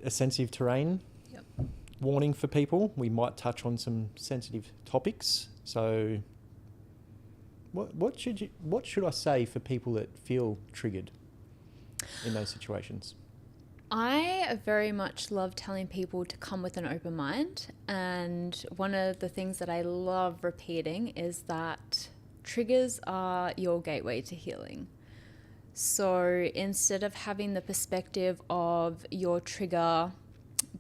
a sensitive terrain. Yep. Warning for people, we might touch on some sensitive topics. So what should I say for people that feel triggered in those situations? I very much love telling people to come with an open mind. And one of the things that I love repeating is that triggers are your gateway to healing. So instead of having the perspective of your trigger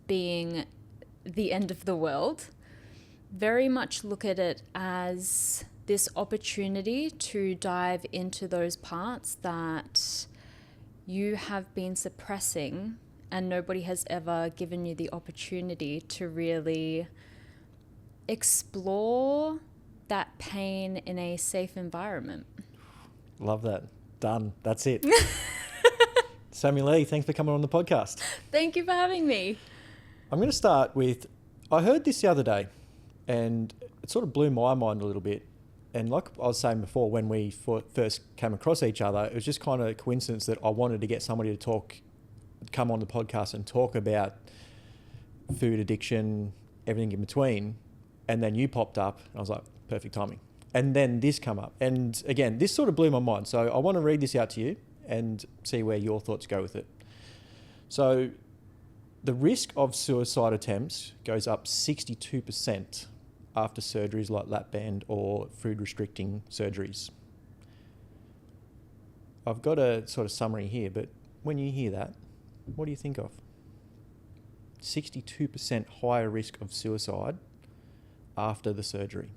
being the end of the world, very much look at it as this opportunity to dive into those parts that you have been suppressing and nobody has ever given you the opportunity to really explore that pain in a safe environment. Love that. Done. That's it. Sammie Lee, thanks for coming on the podcast. Thank you for having me. I'm going to start with, I heard this the other day and it sort of blew my mind a little bit. And like I was saying before, when we first came across each other, it was just kind of a coincidence that I wanted to get somebody to come on the podcast and talk about food addiction, everything in between. And then you popped up and I was like, perfect timing. And then this come up. And again, this sort of blew my mind. So I want to read this out to you and see where your thoughts go with it. So the risk of suicide attempts goes up 62% after surgeries like lap band or food restricting surgeries. I've got a sort of summary here, but when you hear that, what do you think of? 62% higher risk of suicide after the surgery.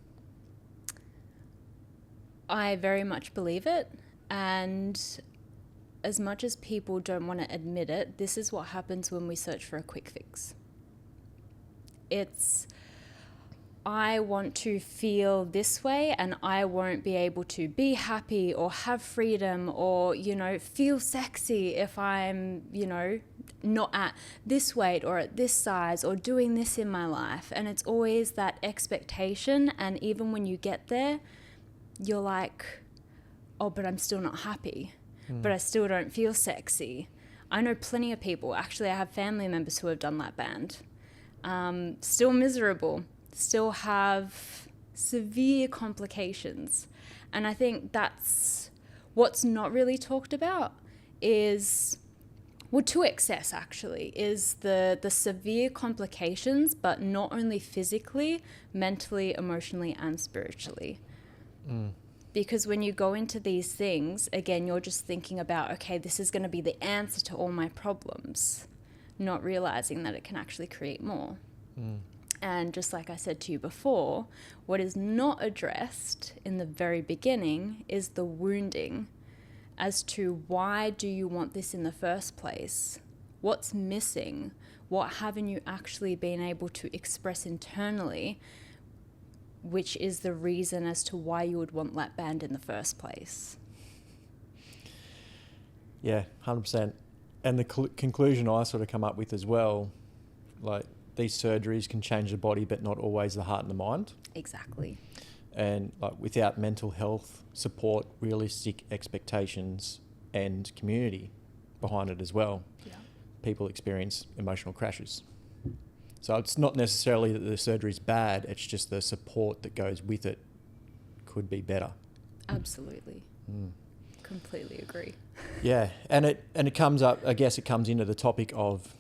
I very much believe it. And as much as people don't want to admit it, this is what happens when we search for a quick fix. I want to feel this way and I won't be able to be happy or have freedom or, feel sexy if I'm, not at this weight or at this size or doing this in my life. And it's always that expectation. And even when you get there, you're like, oh, but I'm still not happy. But I still don't feel sexy. I know plenty of people. Actually, I have family members who have done lap band. Still miserable. Still have severe complications. And I think that's what's not really talked about is, to excess actually, is the severe complications, but not only physically, mentally, emotionally, and spiritually. Because when you go into these things, again, you're just thinking about, okay, this is going to be the answer to all my problems, not realizing that it can actually create more. And just like I said to you before, what is not addressed in the very beginning is the wounding as to why do you want this in the first place? What's missing? What haven't you actually been able to express internally, which is the reason as to why you would want lap band in the first place? Yeah, 100%. And the conclusion I sort of come up with as well, like, these surgeries can change the body, but not always the heart and the mind. Exactly. And like without mental health support, realistic expectations and community behind it as well, people experience emotional crashes. So it's not necessarily that the surgery is bad, it's just the support that goes with it could be better. Absolutely. Completely agree. Yeah, and it comes up, I guess it comes into the topic of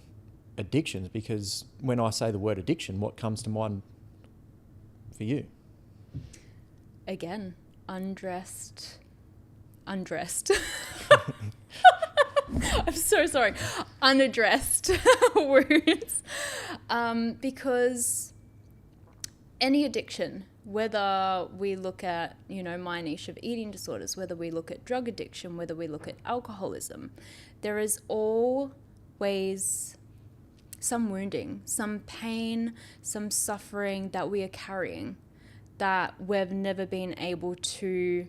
addictions, because when I say the word addiction, what comes to mind for you? Again, undressed. I'm so sorry. Unaddressed wounds. Because any addiction, whether we look at, my niche of eating disorders, whether we look at drug addiction, whether we look at alcoholism, there is always some wounding, some pain, some suffering that we are carrying that we've never been able to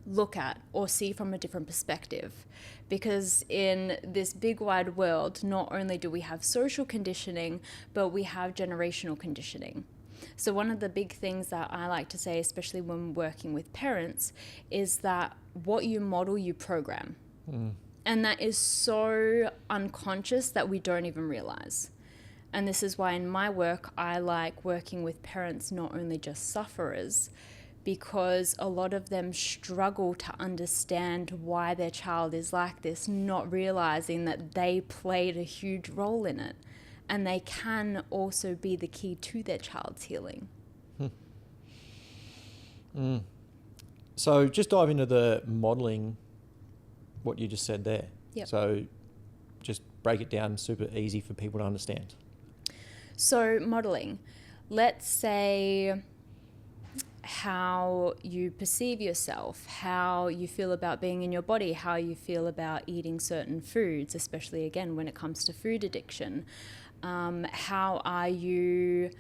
look at or see from a different perspective. Because in this big wide world, not only do we have social conditioning, but we have generational conditioning. So one of the big things that I like to say, especially when working with parents, is that what you model, you program. And that is so unconscious that we don't even realize. And this is why in my work, I like working with parents, not only just sufferers, because a lot of them struggle to understand why their child is like this, not realizing that they played a huge role in it. And they can also be the key to their child's healing. So just dive into the modelling, what you just said there. Yep. So just break it down super easy for people to understand. So modelling, let's say how you perceive yourself, how you feel about being in your body, how you feel about eating certain foods, especially again when it comes to food addiction. How are you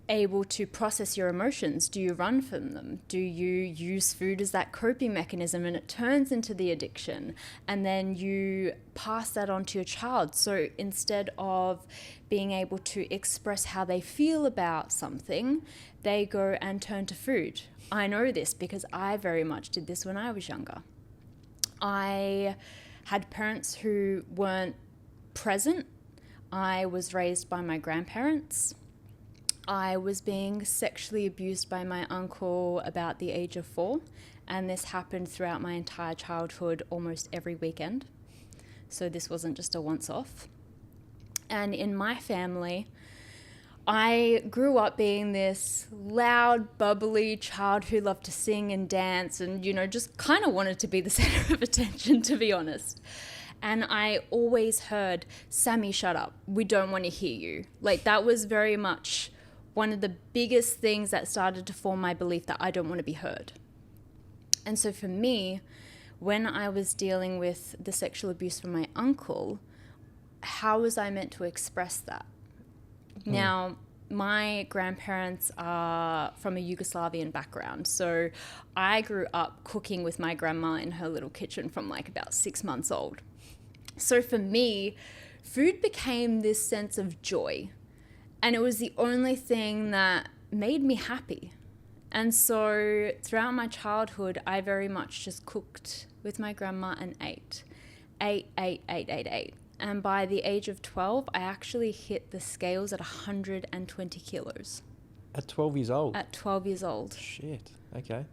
able to process your emotions? Do you run from them? Do you use food as that coping mechanism and it turns into the addiction? And then you pass that on to your child. So instead of being able to express how they feel about something, they go and turn to food. I know this because I very much did this when I was younger. I had parents who weren't present. I was raised by my grandparents. I was being sexually abused by my uncle about the age of 4, and this happened throughout my entire childhood almost every weekend. So this wasn't just a once-off. And in my family, I grew up being this loud, bubbly child who loved to sing and dance and, just kind of wanted to be the center of attention, to be honest. And I always heard, "Sammie, shut up. We don't want to hear you." Like, that was very much one of the biggest things that started to form my belief that I don't want to be heard. And so for me, when I was dealing with the sexual abuse from my uncle, how was I meant to express that? Now, my grandparents are from a Yugoslavian background. So I grew up cooking with my grandma in her little kitchen from like about 6 months old. So for me, food became this sense of joy. And it was the only thing that made me happy. And so throughout my childhood, I very much just cooked with my grandma and ate. And by the age of 12, I actually hit the scales at 120 kilos. At 12 years old? At 12 years old. Shit, okay.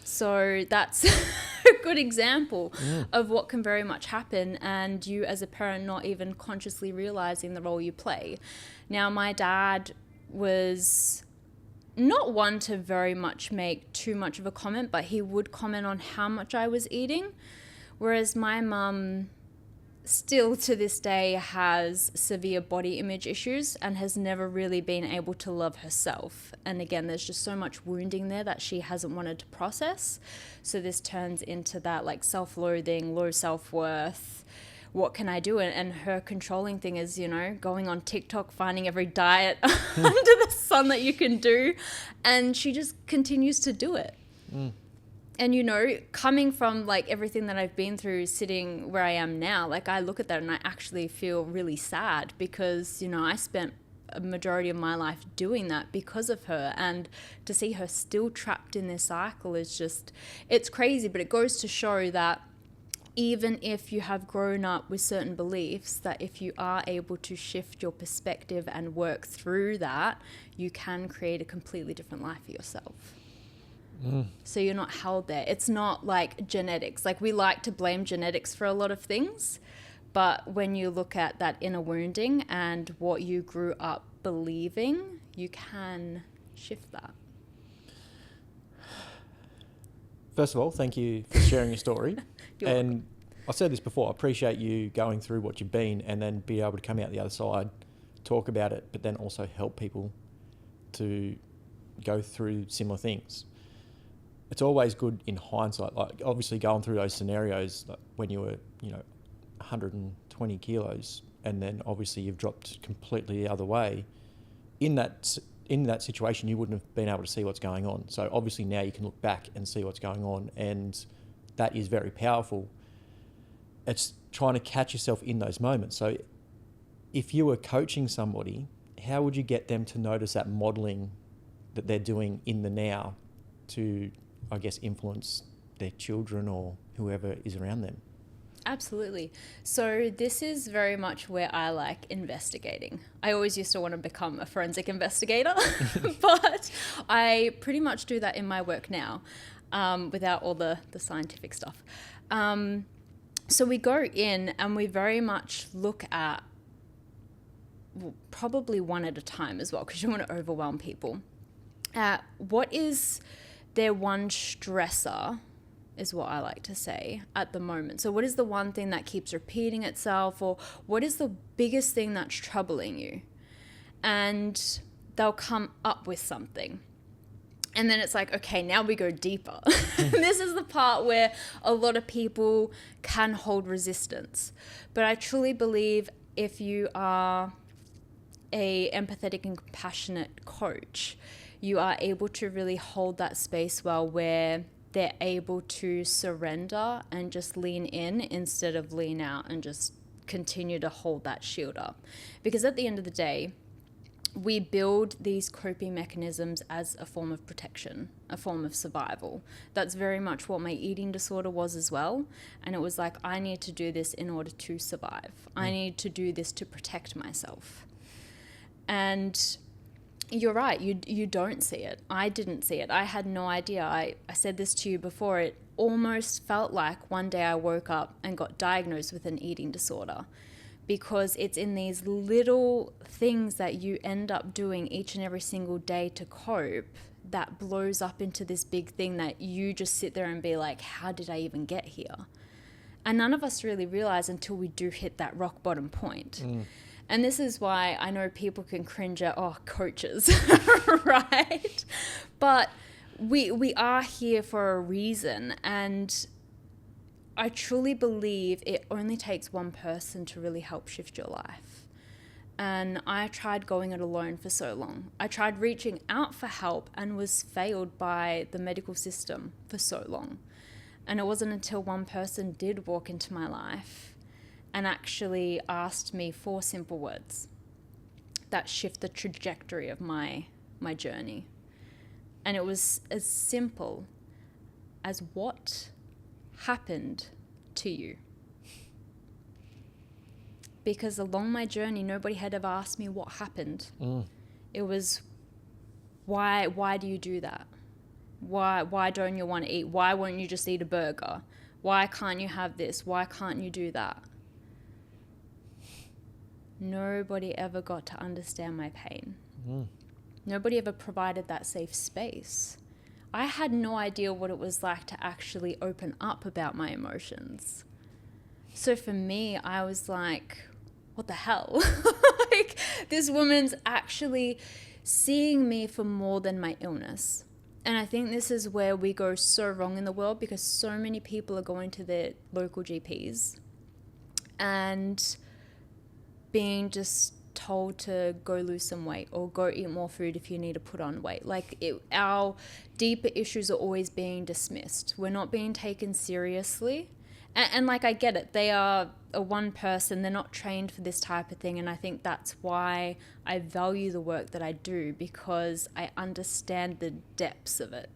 So that's a good example of what can very much happen, and you as a parent not even consciously realizing the role you play. Now, my dad was not one to very much make too much of a comment, but he would comment on how much I was eating, whereas my mum still to this day has severe body image issues and has never really been able to love herself. And again, there's just so much wounding there that she hasn't wanted to process. So this turns into that like self-loathing, low self-worth. What can I do? And her controlling thing is, going on TikTok, finding every diet under the sun that you can do. And she just continues to do it. And, coming from like everything that I've been through, sitting where I am now, like I look at that and I actually feel really sad because, I spent a majority of my life doing that because of her. And to see her still trapped in this cycle is just, it's crazy. But it goes to show that even if you have grown up with certain beliefs, that if you are able to shift your perspective and work through that, you can create a completely different life for yourself. So you're not held there. It's not like genetics. Like we like to blame genetics for a lot of things, but when you look at that inner wounding and what you grew up believing, you can shift that. First of all, thank you for sharing your story. You're and welcome. I said this before, I appreciate you going through what you've been and then be able to come out the other side, talk about it, but then also help people to go through similar things. It's always good in hindsight, like obviously going through those scenarios like when you were, 120 kilos and then obviously you've dropped completely the other way. In that situation, you wouldn't have been able to see what's going on. So obviously now you can look back and see what's going on, and that is very powerful. It's trying to catch yourself in those moments. So if you were coaching somebody, how would you get them to notice that modelling that they're doing in the now to, I guess, influence their children or whoever is around them. Absolutely. So this is very much where I like investigating. I always used to want to become a forensic investigator, but I pretty much do that in my work now, without all the scientific stuff. So we go in and we very much look at, well, probably one at a time as well, because you don't want to overwhelm people. What is their one stressor, is what I like to say, at the moment. So what is the one thing that keeps repeating itself, or what is the biggest thing that's troubling you? And they'll come up with something. And then it's like, okay, now we go deeper. This is the part where a lot of people can hold resistance. But I truly believe if you are a empathetic and compassionate coach, you are able to really hold that space well, where they're able to surrender and just lean in instead of lean out and just continue to hold that shield up. Because at the end of the day, we build these coping mechanisms as a form of protection, a form of survival. That's very much what my eating disorder was as well. And it was like, I need to do this in order to survive. I need to do this to protect myself. And you're right, you don't see it. I didn't see it. I had no idea. I said this to you before. It almost felt like one day I woke up and got diagnosed with an eating disorder, because it's in these little things that you end up doing each and every single day to cope that blows up into this big thing that you just sit there and be like, how did I even get here? And none of us really realize until we do hit that rock bottom point. And this is why I know people can cringe at, coaches, right? But we are here for a reason. And I truly believe it only takes one person to really help shift your life. And I tried going it alone for so long. I tried reaching out for help and was failed by the medical system for so long. And it wasn't until one person did walk into my life and actually asked me 4 simple words that shift the trajectory of my journey. And it was as simple as, what happened to you? Because along my journey, nobody had ever asked me what happened. It was, why do you do that? Why don't you want to eat? Why won't you just eat a burger? Why can't you have this? Why can't you do that? Nobody ever got to understand my pain. Nobody ever provided that safe space. I had no idea what it was like to actually open up about my emotions. So for me, I was like, what the hell? Like, this woman's actually seeing me for more than my illness. And I think this is where we go so wrong in the world, because so many people are going to their local GPs and being just told to go lose some weight or go eat more food if you need to put on weight. Like, our deeper issues are always being dismissed. We're not being taken seriously. And like, I get it. They are a one person. They're not trained for this type of thing. And I think that's why I value the work that I do, because I understand the depths of it.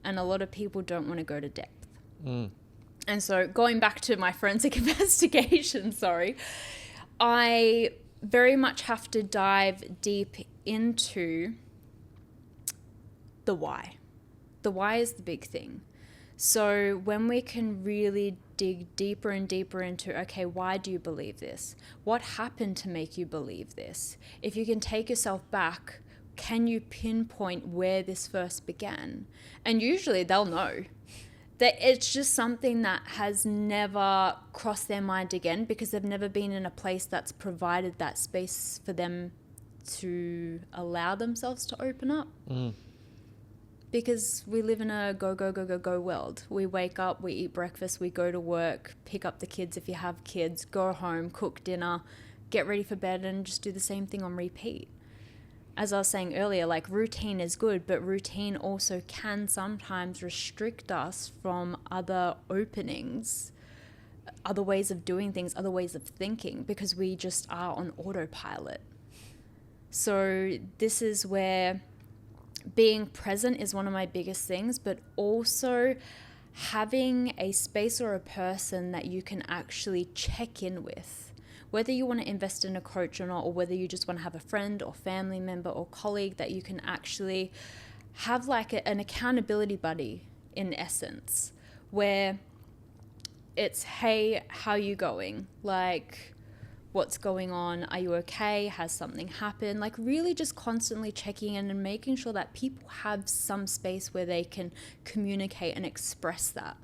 And a lot of people don't want to go to depth. And so going back to my forensic investigation, I very much have to dive deep into the why. The why is the big thing. So when we can really dig deeper and deeper into, okay, why do you believe this? What happened to make you believe this? If you can take yourself back, can you pinpoint where this first began? And usually they'll know. That it's just something that has never crossed their mind again, because they've never been in a place that's provided that space for them to allow themselves to open up. Because we live in a go world. We wake up, we eat breakfast, we go to work, pick up the kids if you have kids, go home, cook dinner, get ready for bed, and just do the same thing on repeat. As I was saying earlier, like, routine is good, but routine also can sometimes restrict us from other openings, other ways of doing things, other ways of thinking, because we just are on autopilot. So this is where being present is one of my biggest things, but also having a space or a person that you can actually check in with, whether you want to invest in a coach or not, or whether you just want to have a friend or family member or colleague that you can actually have like an accountability buddy in essence, where it's, hey, how you going? Like, what's going on? Are you okay? Has something happened? Like really just constantly checking in and making sure that people have some space where they can communicate and express that.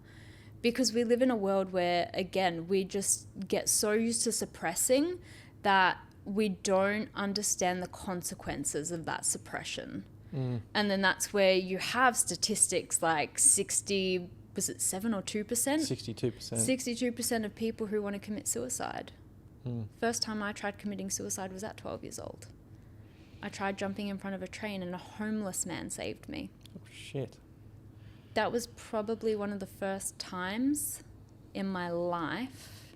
Because we live in a world where, again, we just get so used to suppressing that we don't understand the consequences of that suppression. And then that's where you have statistics like 60, was it 7 or 2%? 62%. 62% of people who want to commit suicide. First time I tried committing suicide was at 12 years old. I tried jumping in front of a train and a homeless man saved me. Oh, shit. That was probably one of the first times in my life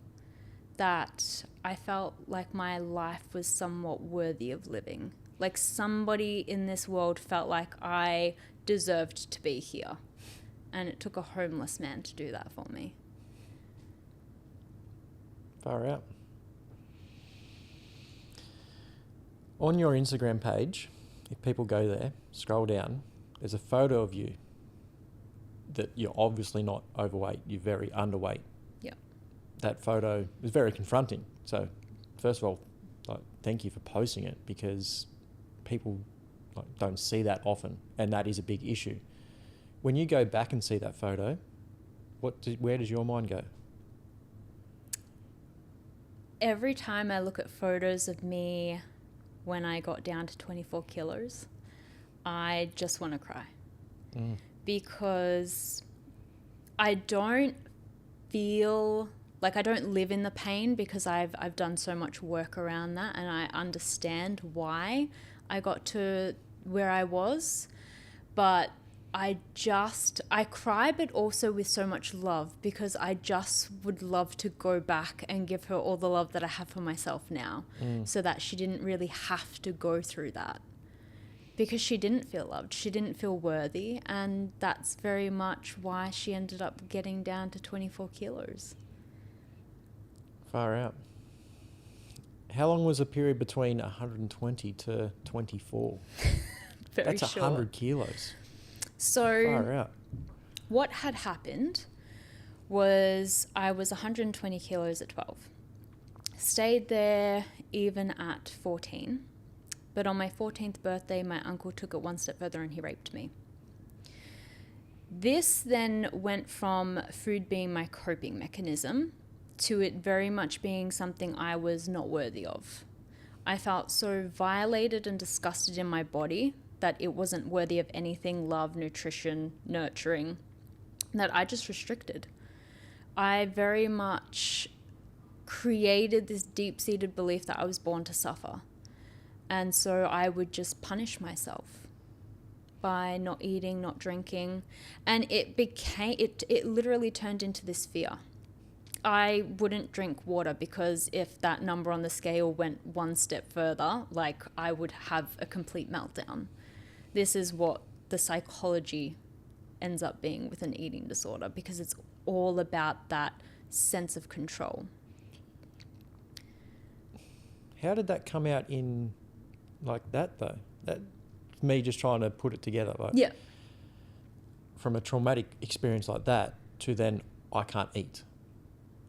that I felt like my life was somewhat worthy of living. Like somebody in this world felt like I deserved to be here. And it took a homeless man to do that for me. Far out. On your Instagram page, if people go there, scroll down, there's a photo of you that you're obviously not overweight, you're very underweight. Yeah. That photo is very confronting. So first of all, like, thank you for posting it, because people don't see that often, and that is a big issue. When you go back and see that photo, where does your mind go? Every time I look at photos of me when I got down to 24 kilos, I just want to cry. Because I don't feel like, I don't live in the pain, because I've done so much work around that, and I understand why I got to where I was. But I cry, but also with so much love, because I just would love to go back and give her all the love that I have for myself now, so that she didn't really have to go through that, because she didn't feel loved, she didn't feel worthy, and that's very much why she ended up getting down to 24 kilos. Far out. How long was the period between 120 to 24? That's Short. 100 kilos. So Far out. What had happened was I was 120 kilos at 12. Stayed there even at 14. But on my 14th birthday, my uncle took it one step further and he raped me. This then went from food being my coping mechanism to it very much being something I was not worthy of. I felt so violated and disgusted in my body that it wasn't worthy of anything, love, nutrition, nurturing, that I just restricted. I very much created this deep-seated belief that I was born to suffer. And so I would just punish myself by not eating, not drinking. And it literally turned into this fear. I wouldn't drink water, because if that number on the scale went one step further, like, I would have a complete meltdown. This is what the psychology ends up being with an eating disorder, because it's all about that sense of control. How did that come out in like that though? That me just trying to put it together. Like, Yeah. From a traumatic experience like that to then I can't eat.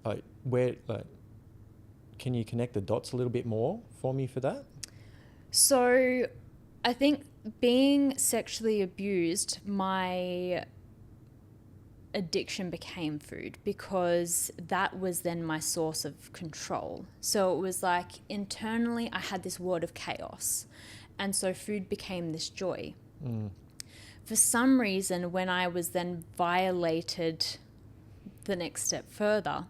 Like, can you connect the dots a little bit more for me for that? So I think being sexually abused, my addiction became food, because that was then my source of control. So it was like internally I had this world of chaos, and so food became this joy. For some reason, when I was then violated the next step further,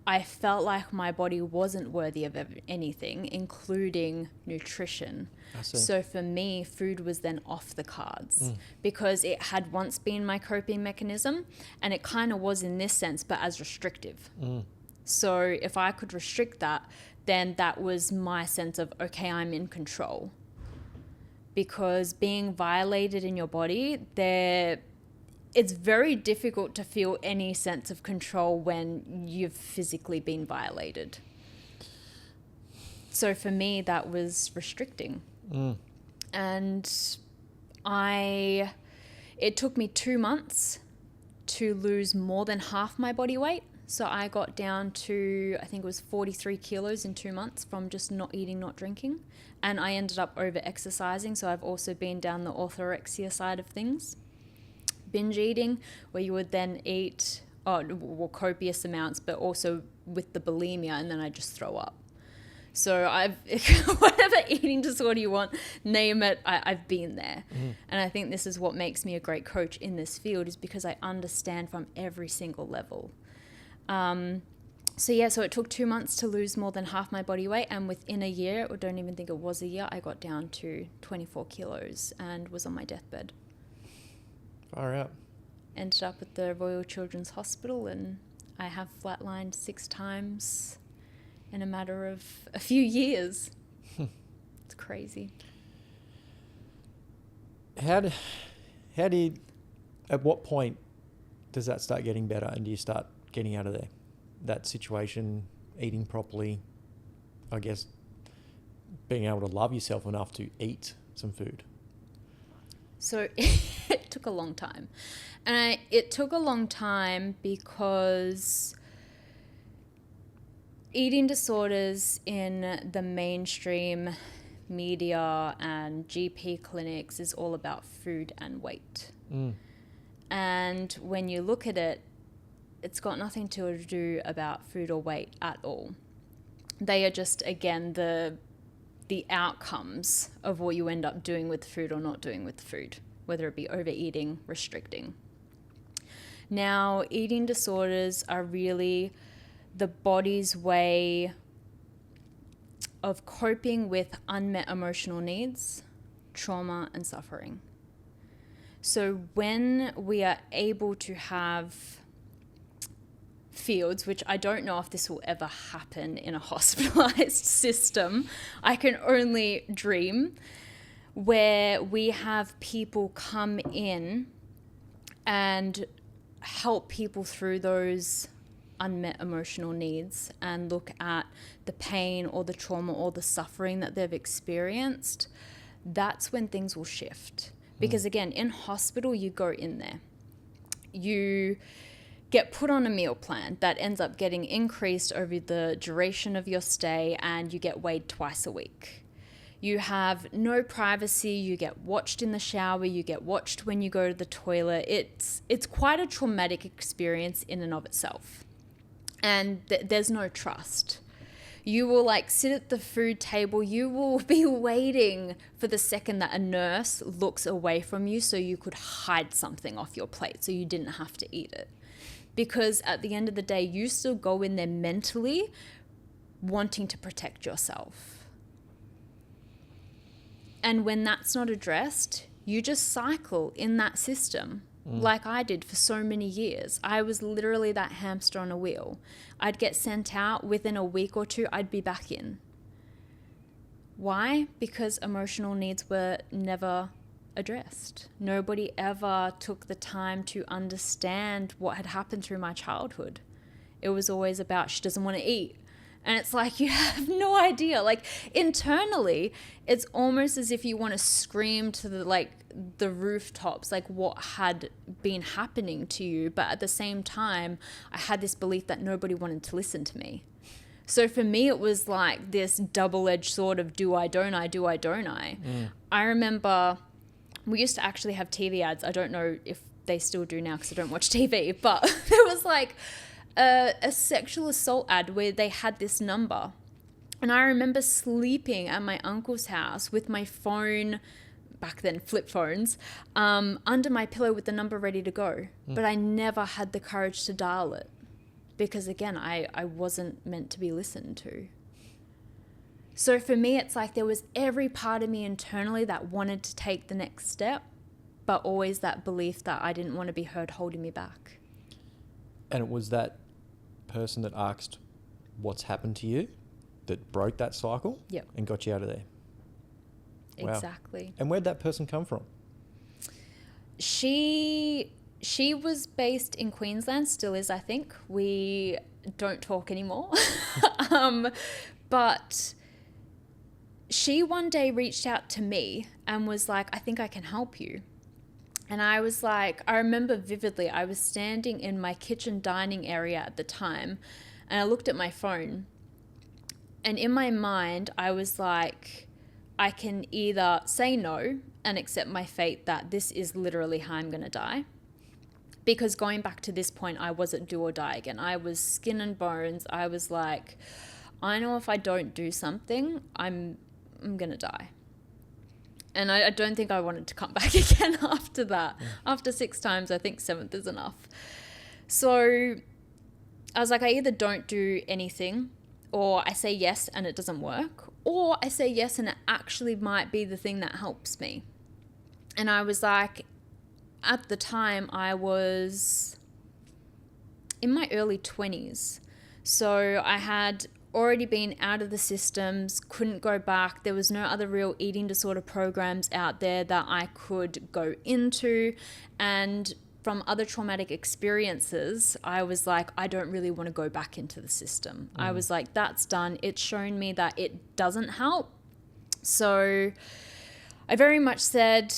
I felt like my body wasn't worthy of anything, including nutrition. So for me, food was then off the cards, because it had once been my coping mechanism, and it kind of was in this sense, but as restrictive. So if I could restrict that, then that was my sense of, okay, I'm in control. Because being violated in your body, it's very difficult to feel any sense of control when you've physically been violated. So for me, that was restricting. And it took me 2 months to lose more than half my body weight. So I got down to, I think it was 43 kilos in 2 months from just not eating, not drinking. And I ended up over exercising. So I've also been down the orthorexia side of things. Binge eating, where you would then eat copious amounts, but also with the bulimia, and then I just throw up. So I've, whatever eating disorder you want, name it, I've been there. And I think this is what makes me a great coach in this field, is because I understand from every single level. So it took 2 months to lose more than half my body weight. And within a year, or don't even think it was a year, I got down to 24 kilos and was on my deathbed. Far out. Ended up at the Royal Children's Hospital, and I have flatlined 6 times in a matter of a few years. It's crazy. At what point does that start getting better, and do you start getting out of there? That situation, eating properly, I guess being able to love yourself enough to eat some food. So it took a long time. And it took a long time because eating disorders in the mainstream media and GP clinics is all about food and weight. And when you look at it, it's got nothing to do about food or weight at all. They are just, again, the outcomes of what you end up doing with food or not doing with food, whether it be overeating, restricting. Now, eating disorders are really the body's way of coping with unmet emotional needs, trauma, and suffering. So when we are able to have fields, which I don't know if this will ever happen in a hospitalized system, I can only dream, where we have people come in and help people through those unmet emotional needs and look at the pain or the trauma or the suffering that they've experienced, that's when things will shift. Because again, in hospital, you go in there, you get put on a meal plan that ends up getting increased over the duration of your stay, and you get weighed twice a week. You have no privacy, you get watched in the shower, you get watched when you go to the toilet. It's quite a traumatic experience in and of itself. And there's no trust. You will sit at the food table, you will be waiting for the second that a nurse looks away from you so you could hide something off your plate so you didn't have to eat it. Because at the end of the day, you still go in there mentally wanting to protect yourself. And when that's not addressed, you just cycle in that system like I did for so many years. I was literally that hamster on a wheel. I'd get sent out, within a week or two, I'd be back in. Why? Because emotional needs were never addressed. Nobody ever took the time to understand what had happened through my childhood. It was always about, she doesn't want to eat. And it's like, you have no idea. Internally, it's almost as if you want to scream to the rooftops, what had been happening to you. But at the same time, I had this belief that nobody wanted to listen to me. So for me, it was like this double-edged sword of do I, don't I, do I, don't I. I remember we used to actually have TV ads. I don't know if they still do now because I don't watch TV, but there was a sexual assault ad where they had this number. And I remember sleeping at my uncle's house with my phone, back then flip phones, under my pillow with the number ready to go. But I never had the courage to dial it because, again, I wasn't meant to be listened to. So for me, it's like there was every part of me internally that wanted to take the next step, but always that belief that I didn't want to be heard holding me back. And it was that person that asked what's happened to you that broke that cycle and got you out of there. Wow. Exactly. And where'd that person come from? She she was based in Queensland, still is, I think. We don't talk anymore. But she one day reached out to me and was like, I think I can help you. And I was like, I remember vividly, I was standing in my kitchen dining area at the time, and I looked at my phone, and in my mind, I was like, I can either say no and accept my fate that this is literally how I'm going to die. Because going back to this point, I wasn't do or die again. I was skin and bones. I was like, I know if I don't do something, I'm going to die. And I don't think I wanted to come back again after that. Yeah. After 6 times, I think 7th is enough. So I was like, I either don't do anything, or I say yes and it doesn't work, or I say yes and it actually might be the thing that helps me. And I was like, at the time, I was in my early 20s. So I had already been out of the systems, couldn't go back. There was no other real eating disorder programs out there that I could go into. And from other traumatic experiences, I was like, I don't really want to go back into the system. I was like, that's done. It's shown me that it doesn't help. So I very much said,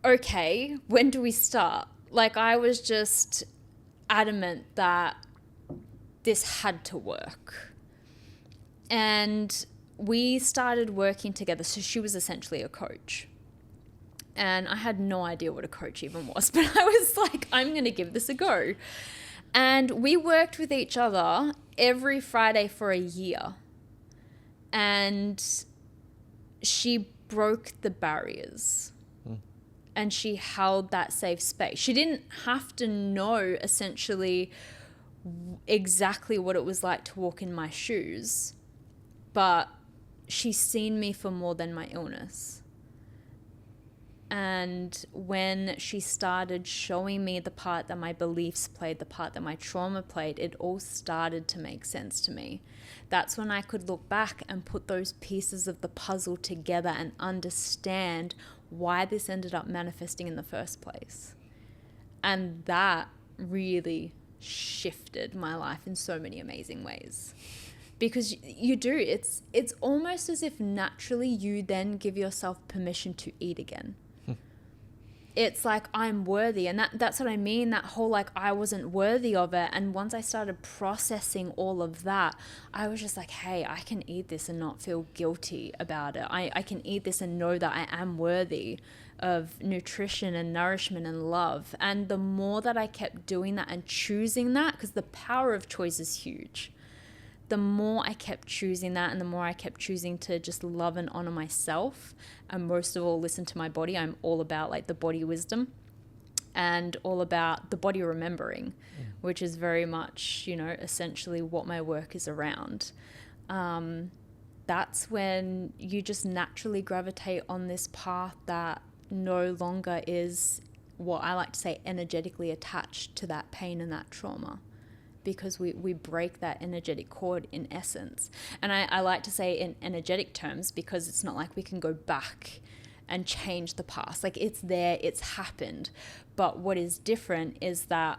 okay, when do we start? Like, I was just adamant that this had to work. And we started working together. So she was essentially a coach. And I had no idea what a coach even was, but I was like, I'm going to give this a go. And we worked with each other every Friday for a year. And she broke the barriers. And she held that safe space. She didn't have to know essentially exactly what it was like to walk in my shoes, but she's seen me for more than my illness. And when she started showing me the part that my beliefs played, the part that my trauma played, it all started to make sense to me. That's when I could look back and put those pieces of the puzzle together and understand why this ended up manifesting in the first place. And that really shifted my life in so many amazing ways. Because you do, it's almost as if naturally you then give yourself permission to eat again. It's like, I'm worthy. And that's what I mean, that whole like I wasn't worthy of it. And once I started processing all of that, I was just like, hey, I can eat this and not feel guilty about it. I can eat this and know that I am worthy of nutrition and nourishment and love. And the more that I kept doing that and choosing that, because the power of choice is huge, the more I kept choosing that and the more I kept choosing to just love and honor myself, and most of all listen to my body. I'm all about like the body wisdom and all about the body remembering, which is very much, you know, essentially what my work is around. That's when you just naturally gravitate on this path that no longer is what I like to say energetically attached to that pain and that trauma. Because we break that energetic cord in essence. And I like to say in energetic terms, because it's not like we can go back and change the past. Like, it's there, it's happened. But what is different is that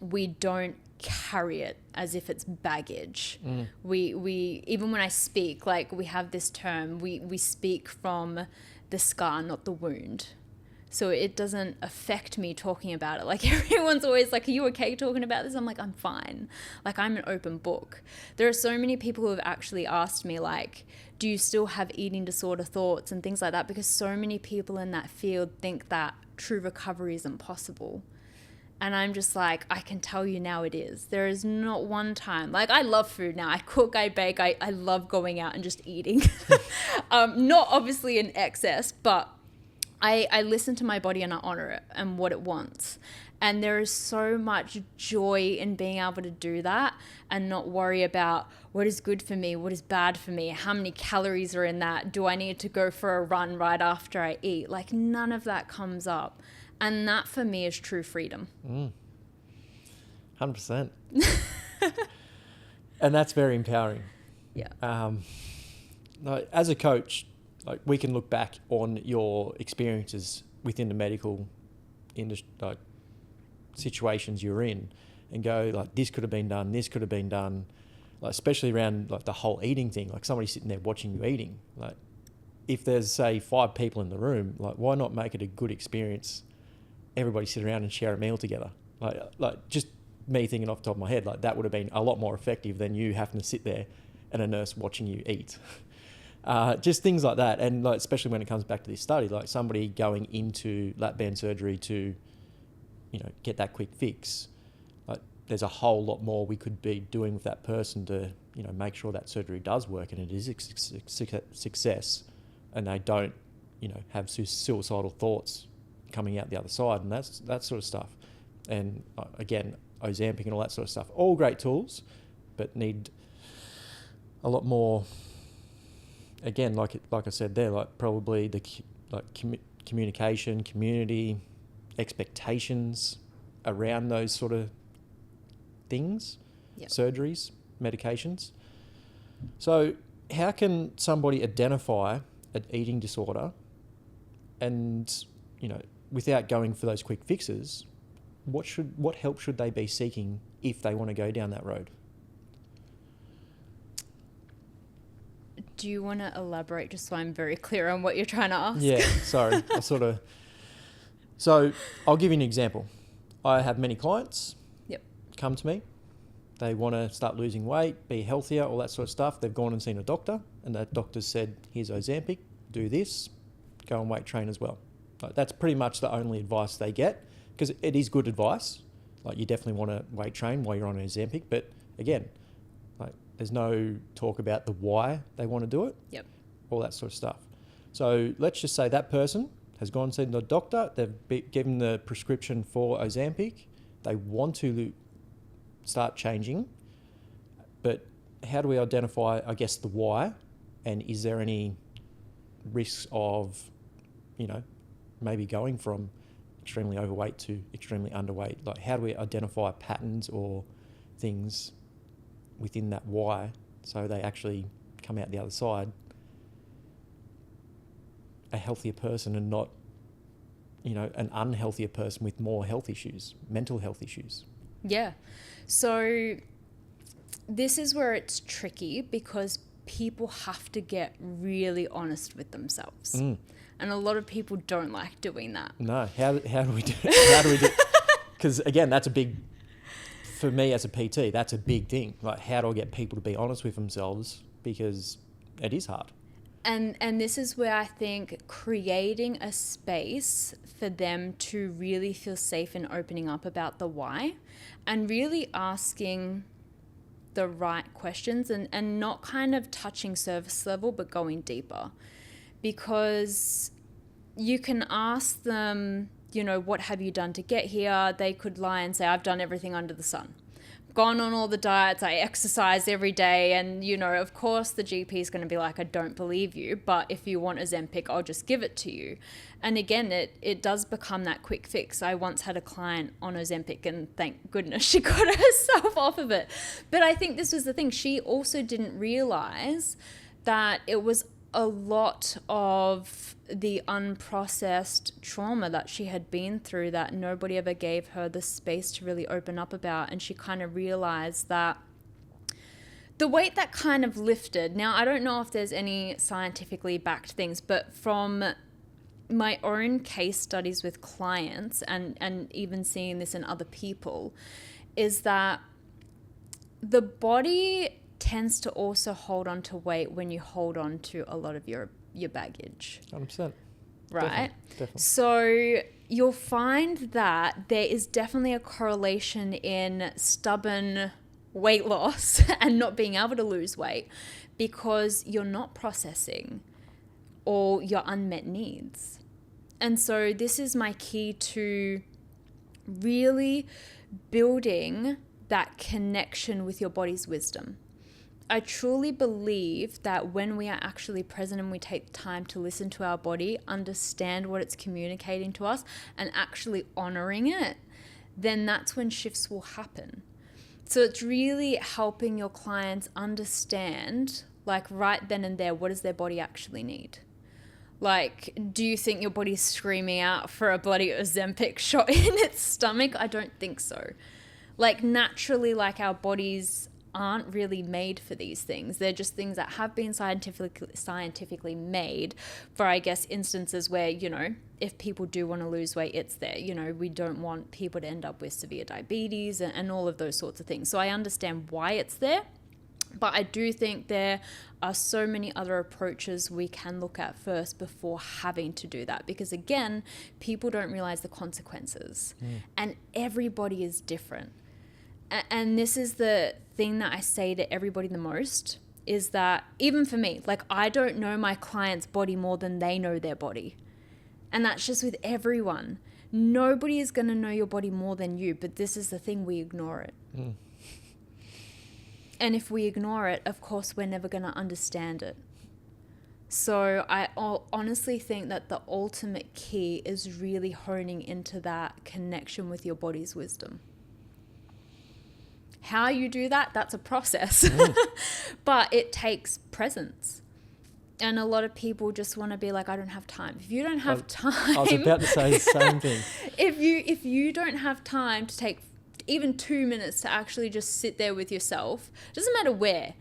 we don't carry it as if it's baggage. We even when I speak, like, we have this term, we speak from the scar, not the wound. So it doesn't affect me talking about it. Like, everyone's always like, are you okay talking about this? I'm like, I'm fine. Like, I'm an open book. There are so many people who have actually asked me, like, do you still have eating disorder thoughts and things like that? Because so many people in that field think that true recovery isn't possible. And I'm just like, I can tell you now it is. There is not one time. Like, I love food now. I cook, I bake, I love going out and just eating. Not obviously in excess, but I listen to my body and I honor it and what it wants. And there is so much joy in being able to do that and not worry about what is good for me, what is bad for me, how many calories are in that, do I need to go for a run right after I eat? Like, none of that comes up. And that for me is true freedom. 100%. And that's very empowering. Yeah. As a coach, like, we can look back on your experiences within the medical industry, like situations you're in and go like, this could have been done, this could have been done, like especially around like the whole eating thing, like somebody sitting there watching you eating. Like if there's say 5 people in the room, like why not make it a good experience? Everybody sit around and share a meal together. Like just me thinking off the top of my head, like that would have been a lot more effective than you having to sit there and a nurse watching you eat. Just things like that. And like, especially when it comes back to this study, like somebody going into lap band surgery to, you know, get that quick fix, like there's a whole lot more we could be doing with that person to, you know, make sure that surgery does work and it is a success and they don't, you know, have suicidal thoughts coming out the other side and that sort of stuff. And again, Ozempic and all that sort of stuff, all great tools, but need a lot more. Again, like I said there, like probably the communication, community, expectations around those sort of things, yep. Surgeries, medications. So how can somebody identify an eating disorder and, you know, without going for those quick fixes, what help should they be seeking if they want to go down that road? Do you want to elaborate just so I'm very clear on what you're trying to ask? Yeah, sorry. So I'll give you an example. I have many clients come to me. They want to start losing weight, be healthier, all that sort of stuff. They've gone and seen a doctor and that doctor said, here's Ozempic, do this, go and weight train as well. Like, that's pretty much the only advice they get because it is good advice. Like you definitely want to weight train while you're on Ozempic, but again, like there's no talk about the why they want to do it. Yep. All that sort of stuff. So let's just say that person has gone and seen the doctor. They've given the prescription for Ozempic. They want to start changing, but how do we identify, I guess, the why? And is there any risks of, you know, maybe going from extremely overweight to extremely underweight? Like how do we identify patterns or things within that why so they actually come out the other side a healthier person and not, you know, an unhealthier person with more health issues, mental health issues? Yeah. So this is where it's tricky because people have to get really honest with themselves. And a lot of people don't like doing that. No. How do we do it? How do we do it? Because again, that's a big, for me as a PT, that's a big thing. Like how do I get people to be honest with themselves? Because it is hard. And this is where I think creating a space for them to really feel safe in opening up about the why and really asking the right questions and not kind of touching surface level but going deeper. Because you can ask them, you know, what have you done to get here? They could lie and say, I've done everything under the sun. Gone on all the diets, I exercise every day, and you know, of course the GP is going to be like, I don't believe you, but if you want Ozempic, I'll just give it to you. And again, it does become that quick fix. I once had a client on Ozempic and thank goodness she got herself off of it. But I think this was the thing. She also didn't realize that it was a lot of the unprocessed trauma that she had been through that nobody ever gave her the space to really open up about. And she kind of realized that the weight that kind of lifted, now I don't know if there's any scientifically backed things, but from my own case studies with clients and even seeing this in other people, is that the body tends to also hold on to weight when you hold on to a lot of your baggage. 100%. Right? Definitely. So you'll find that there is definitely a correlation in stubborn weight loss and not being able to lose weight because you're not processing all your unmet needs. And so this is my key to really building that connection with your body's wisdom. I truly believe that when we are actually present and we take time to listen to our body, understand what it's communicating to us, and actually honoring it, then that's when shifts will happen. So it's really helping your clients understand, like right then and there, what does their body actually need? Like, do you think your body's screaming out for a bloody Ozempic shot in its stomach? I don't think so. Like, naturally, like, our bodies aren't really made for these things. They're just things that have been scientifically made for, I guess, instances where, you know, if people do want to lose weight, it's there. You know, we don't want people to end up with severe diabetes and all of those sorts of things. So I understand why it's there. But I do think there are so many other approaches we can look at first before having to do that. Because again, people don't realize the consequences. And everybody is different. And this is the thing that I say to everybody the most, is that even for me, like, I don't know my client's body more than they know their body. And that's just with everyone. Nobody is going to know your body more than you. But this is the thing, we ignore it. And if we ignore it, of course, we're never going to understand it. So I honestly think that the ultimate key is really honing into that connection with your body's wisdom. How you do that, that's a process. But it takes presence. And a lot of people just want to be like, I don't have time. If you don't have time... I was about to say the same thing. If you don't have time to take even 2 minutes to actually just sit there with yourself, doesn't matter where,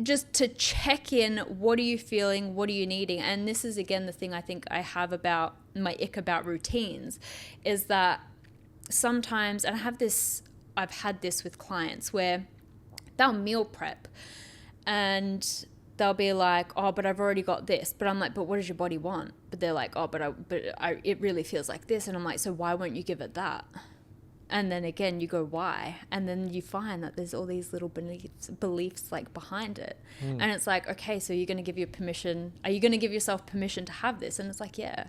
just to check in, what are you feeling, what are you needing? And this is, again, the thing I think I have about my ick about routines, is that sometimes, and I've had this with clients where they'll meal prep and they'll be like, oh, but I've already got this. But I'm like, but what does your body want? But they're like, oh, it really feels like this. And I'm like, so why won't you give it that? And then again, you go, why? And then you find that there's all these little beliefs like behind it. And it's like, okay, so you're going to give your permission. Are you going to give yourself permission to have this? And it's like, yeah.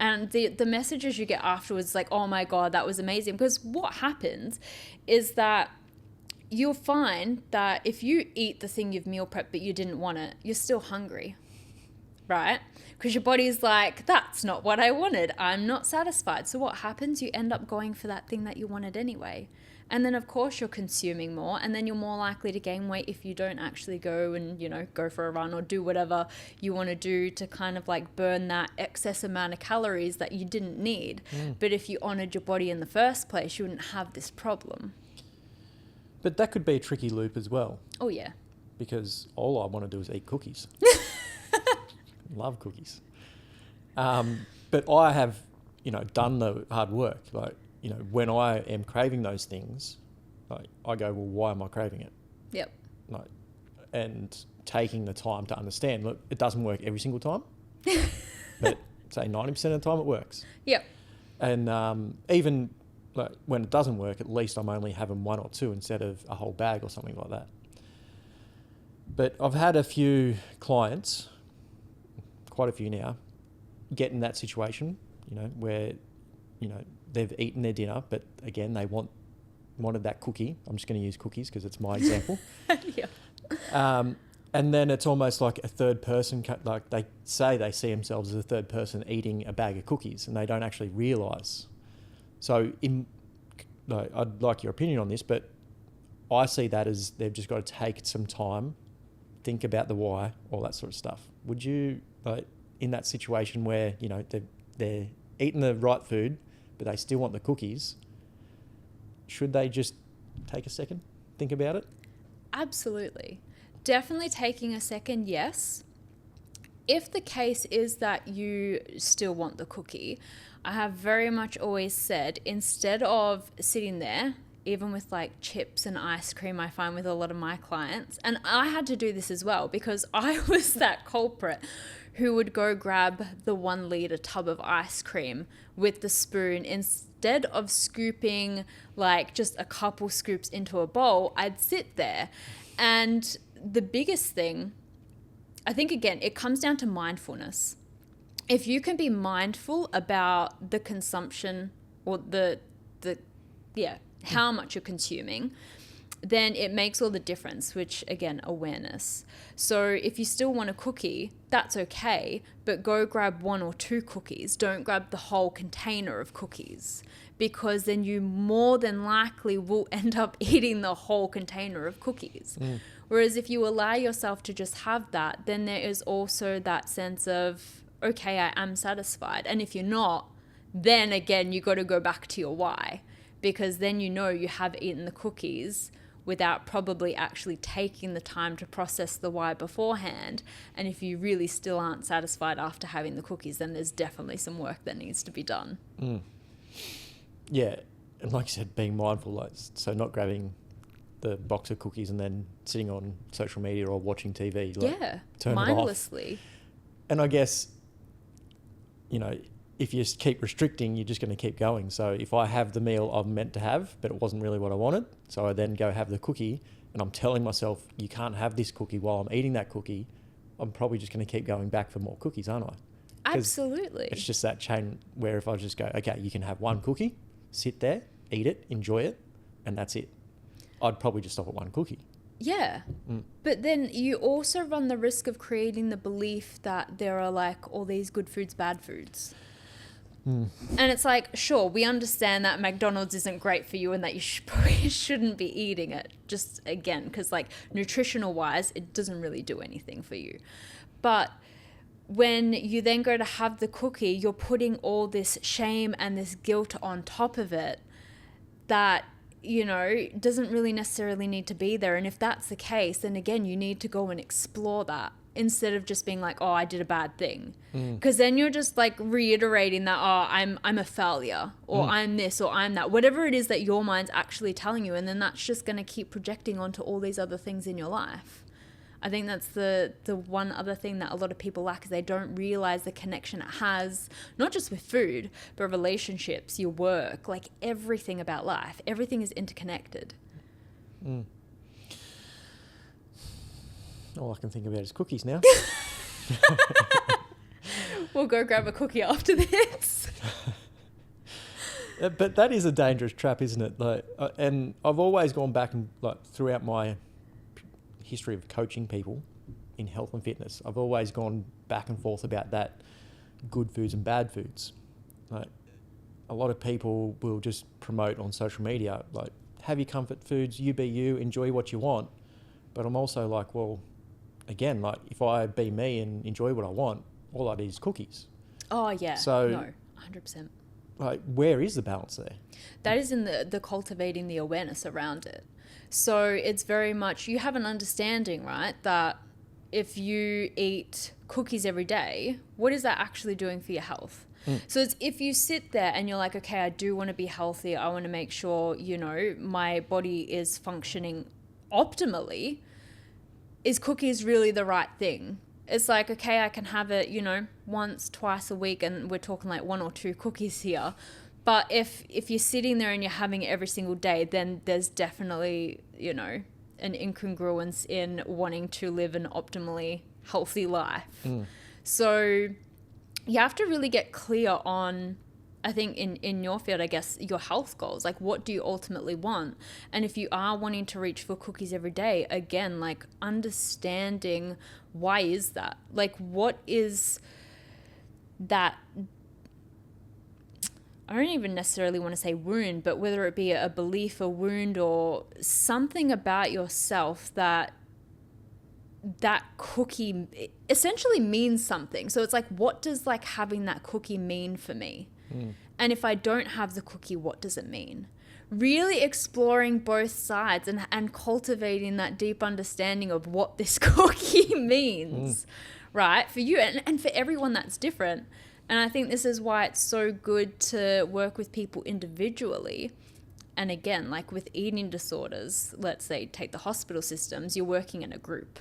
And the messages you get afterwards, like, oh my God, that was amazing. Because what happens is that you'll find that if you eat the thing you've meal prepped but you didn't want it, you're still hungry, right? Because your body's like, that's not what I wanted. I'm not satisfied. So what happens? You end up going for that thing that you wanted anyway. And then, of course, you're consuming more, and then you're more likely to gain weight if you don't actually go and, you know, go for a run or do whatever you want to do to kind of like burn that excess amount of calories that you didn't need. But if you honored your body in the first place, you wouldn't have this problem. But that could be a tricky loop as well. Oh, yeah. Because all I want to do is eat cookies. Love cookies. But I have, you know, done the hard work. Like, you know, when I am craving those things, like, I go, well, why am I craving it? Yep. Like, and taking the time to understand, look, it doesn't work every single time, but say 90% of the time it works. Yep. And even like when it doesn't work, at least I'm only having one or two instead of a whole bag or something like that. But I've had a few clients, quite a few now, get in that situation, you know, where, you know, they've eaten their dinner, but again, they wanted that cookie. I'm just going to use cookies because it's my example. Yeah. And then it's almost like a third person, like they say they see themselves as a third person eating a bag of cookies, and they don't actually realise. So I'd like your opinion on this, but I see that as they've just got to take some time, think about the why, all that sort of stuff. Would you, in that situation where, you know, they're eating the right food, but they still want the cookies, should they just take a second, think about it? Absolutely. Definitely taking a second, yes. If the case is that you still want the cookie, I have very much always said, instead of sitting there, even with like chips and ice cream, I find with a lot of my clients, and I had to do this as well because I was that culprit who would go grab the 1 liter tub of ice cream with the spoon. Instead of scooping like just a couple scoops into a bowl, I'd sit there. And the biggest thing, I think, again, it comes down to mindfulness. If you can be mindful about the consumption or how much you're consuming, then it makes all the difference, which, again, awareness. So if you still want a cookie, that's okay, but go grab 1 or 2 cookies. Don't grab the whole container of cookies, because then you more than likely will end up eating the whole container of cookies. Whereas if you allow yourself to just have that, then there is also that sense of, okay, I am satisfied. And if you're not, then again, you got to go back to your why, because then you know you have eaten the cookies without probably actually taking the time to process the why beforehand. And if you really still aren't satisfied after having the cookies, then there's definitely some work that needs to be done. Yeah. And like you said, being mindful, like, so not grabbing the box of cookies and then sitting on social media or watching TV. Like, turn mindlessly. It off. And I guess, you know, if you keep restricting, you're just going to keep going. So if I have the meal I'm meant to have, but it wasn't really what I wanted, so I then go have the cookie, and I'm telling myself, you can't have this cookie while I'm eating that cookie, I'm probably just going to keep going back for more cookies, aren't I? Absolutely. It's just that chain where if I just go, okay, you can have one cookie, sit there, eat it, enjoy it, and that's it. I'd probably just stop at one cookie. Yeah. But then you also run the risk of creating the belief that there are like all these good foods, bad foods. And it's like, sure, we understand that McDonald's isn't great for you and that you probably shouldn't be eating it. Just again, because like nutritional wise, it doesn't really do anything for you. But when you then go to have the cookie, you're putting all this shame and this guilt on top of it that, you know, doesn't really necessarily need to be there. And if that's the case, then again, you need to go and explore that instead of just being like, oh, I did a bad thing. Because then you're just like reiterating that, oh, I'm a failure, or I'm this, or I'm that, whatever it is that your mind's actually telling you. And then that's just going to keep projecting onto all these other things in your life. I think that's the one other thing that a lot of people lack, is they don't realize the connection it has, not just with food, but relationships, your work, like everything about life. Everything is interconnected. All I can think about is cookies now. We'll go grab a cookie after this. But that is a dangerous trap, isn't it? Like, and I've always gone back and like throughout my history of coaching people in health and fitness, I've always gone back and forth about that good foods and bad foods. Like, a lot of people will just promote on social media, like, have your comfort foods, you be you, enjoy what you want. But I'm also like, well, again, like, if I be me and enjoy what I want, all I need is cookies. Oh, yeah. So, no, 100%. Like, where is the balance there? That is in the cultivating the awareness around it. So it's very much, you have an understanding, right, that if you eat cookies every day, what is that actually doing for your health? So it's if you sit there and you're like, okay, I do want to be healthy. I want to make sure, you know, my body is functioning optimally. Is cookies really the right thing? It's like, okay, I can have it, you know, once, twice a week, and we're talking like 1 or 2 cookies here. But if you're sitting there and you're having it every single day, then there's definitely, you know, an incongruence in wanting to live an optimally healthy life. So you have to really get clear on, I think in your field, I guess, your health goals. Like, what do you ultimately want? And if you are wanting to reach for cookies every day, again, like understanding why is that? Like, what is that? I don't even necessarily want to say wound, but whether it be a belief, a wound, or something about yourself that cookie essentially means something. So it's like, what does like having that cookie mean for me? And if I don't have the cookie, what does it mean? Really exploring both sides and cultivating that deep understanding of what this cookie means, right? For you and for everyone that's different. And I think this is why it's so good to work with people individually. And again, like with eating disorders, let's say take the hospital systems, you're working in a group.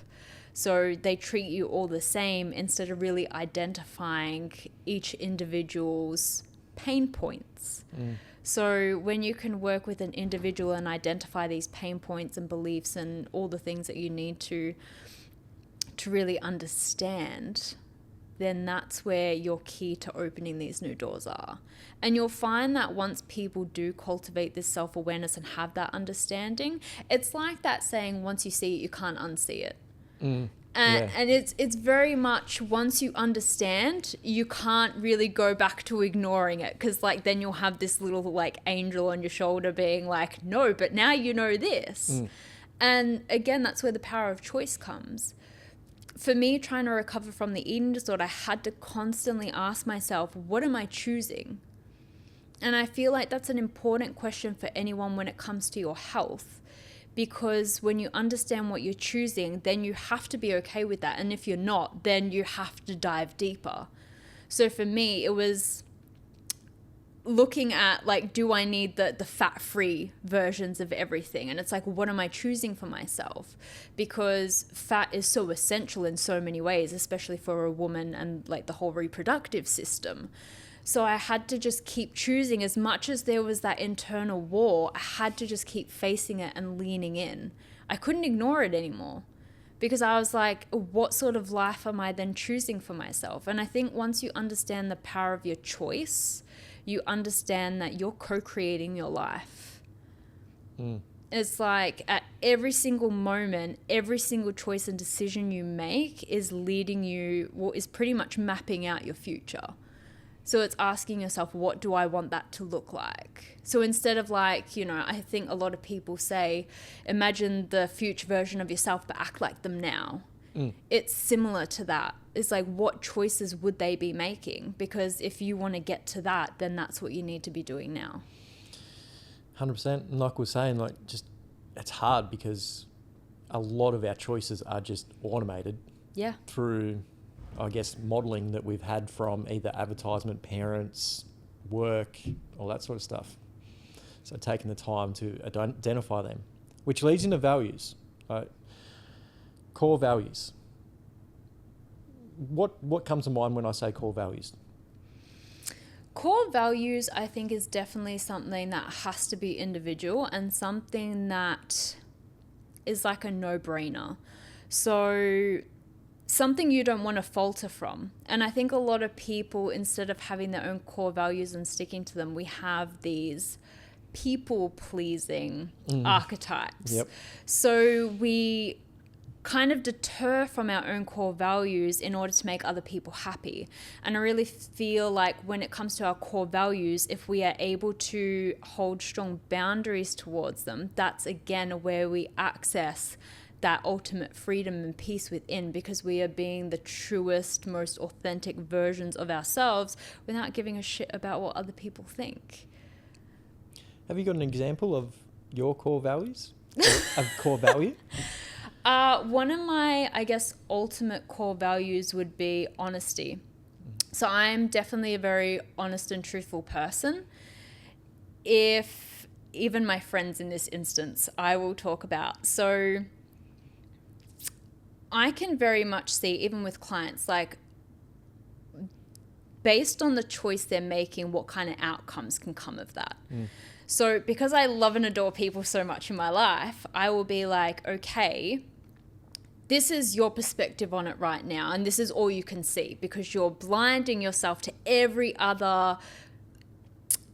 So they treat you all the same instead of really identifying each individual's pain points. So when you can work with an individual and identify these pain points and beliefs and all the things that you need to really understand, then that's where your key to opening these new doors are. And you'll find that once people do cultivate this self-awareness and have that understanding, it's like that saying, once you see it, you can't unsee it. And it's very much, once you understand, you can't really go back to ignoring it, because like then you'll have this little like angel on your shoulder being like, no, but now you know this. And again, that's where the power of choice comes. for me, trying to recover from the eating disorder, I had to constantly ask myself, what am I choosing? And I feel like that's an important question for anyone when it comes to your health, because when you understand what you're choosing, then you have to be okay with that. And if you're not, then you have to dive deeper. So for me, it was looking at like, do I need the fat-free versions of everything? And it's like, what am I choosing for myself? Because fat is so essential in so many ways, especially for a woman and like the whole reproductive system. So I had to just keep choosing. As much as there was that internal war, I had to just keep facing it and leaning in. I couldn't ignore it anymore, because I was like, what sort of life am I then choosing for myself? And I think once you understand the power of your choice, you understand that you're co-creating your life. It's like at every single moment, every single choice and decision you make is leading you, well, is pretty much mapping out your future. So it's asking yourself, what do I want that to look like? So instead of like, you know, I think a lot of people say, imagine the future version of yourself, but act like them now. It's similar to that. It's like, what choices would they be making? Because if you want to get to that, then that's what you need to be doing now. 100%. And like we're saying, like, just, it's hard because a lot of our choices are just automated. Yeah. Through, I guess, modelling that we've had from either advertisement, parents, work, all that sort of stuff. So taking the time to identify them, which leads into values. Core values. What comes to mind when I say core values? Core values, I think, is definitely something that has to be individual and something that is like a no-brainer. So something you don't want to falter from. And I think a lot of people, instead of having their own core values and sticking to them, we have these people-pleasing archetypes. Yep. So we kind of deter from our own core values in order to make other people happy. And I really feel like when it comes to our core values, if we are able to hold strong boundaries towards them, that's again where we access that ultimate freedom and peace within, because we are being the truest, most authentic versions of ourselves without giving a shit about what other people think. Have you got an example of your core values? Of core value? One of my, I guess, ultimate core values would be honesty. So I'm definitely a very honest and truthful person. If even my friends in this instance, I will talk about. So I can very much see, even with clients, like based on the choice they're making, what kind of outcomes can come of that. So because I love and adore people so much in my life, I will be like, okay, this is your perspective on it right now, and this is all you can see because you're blinding yourself to every other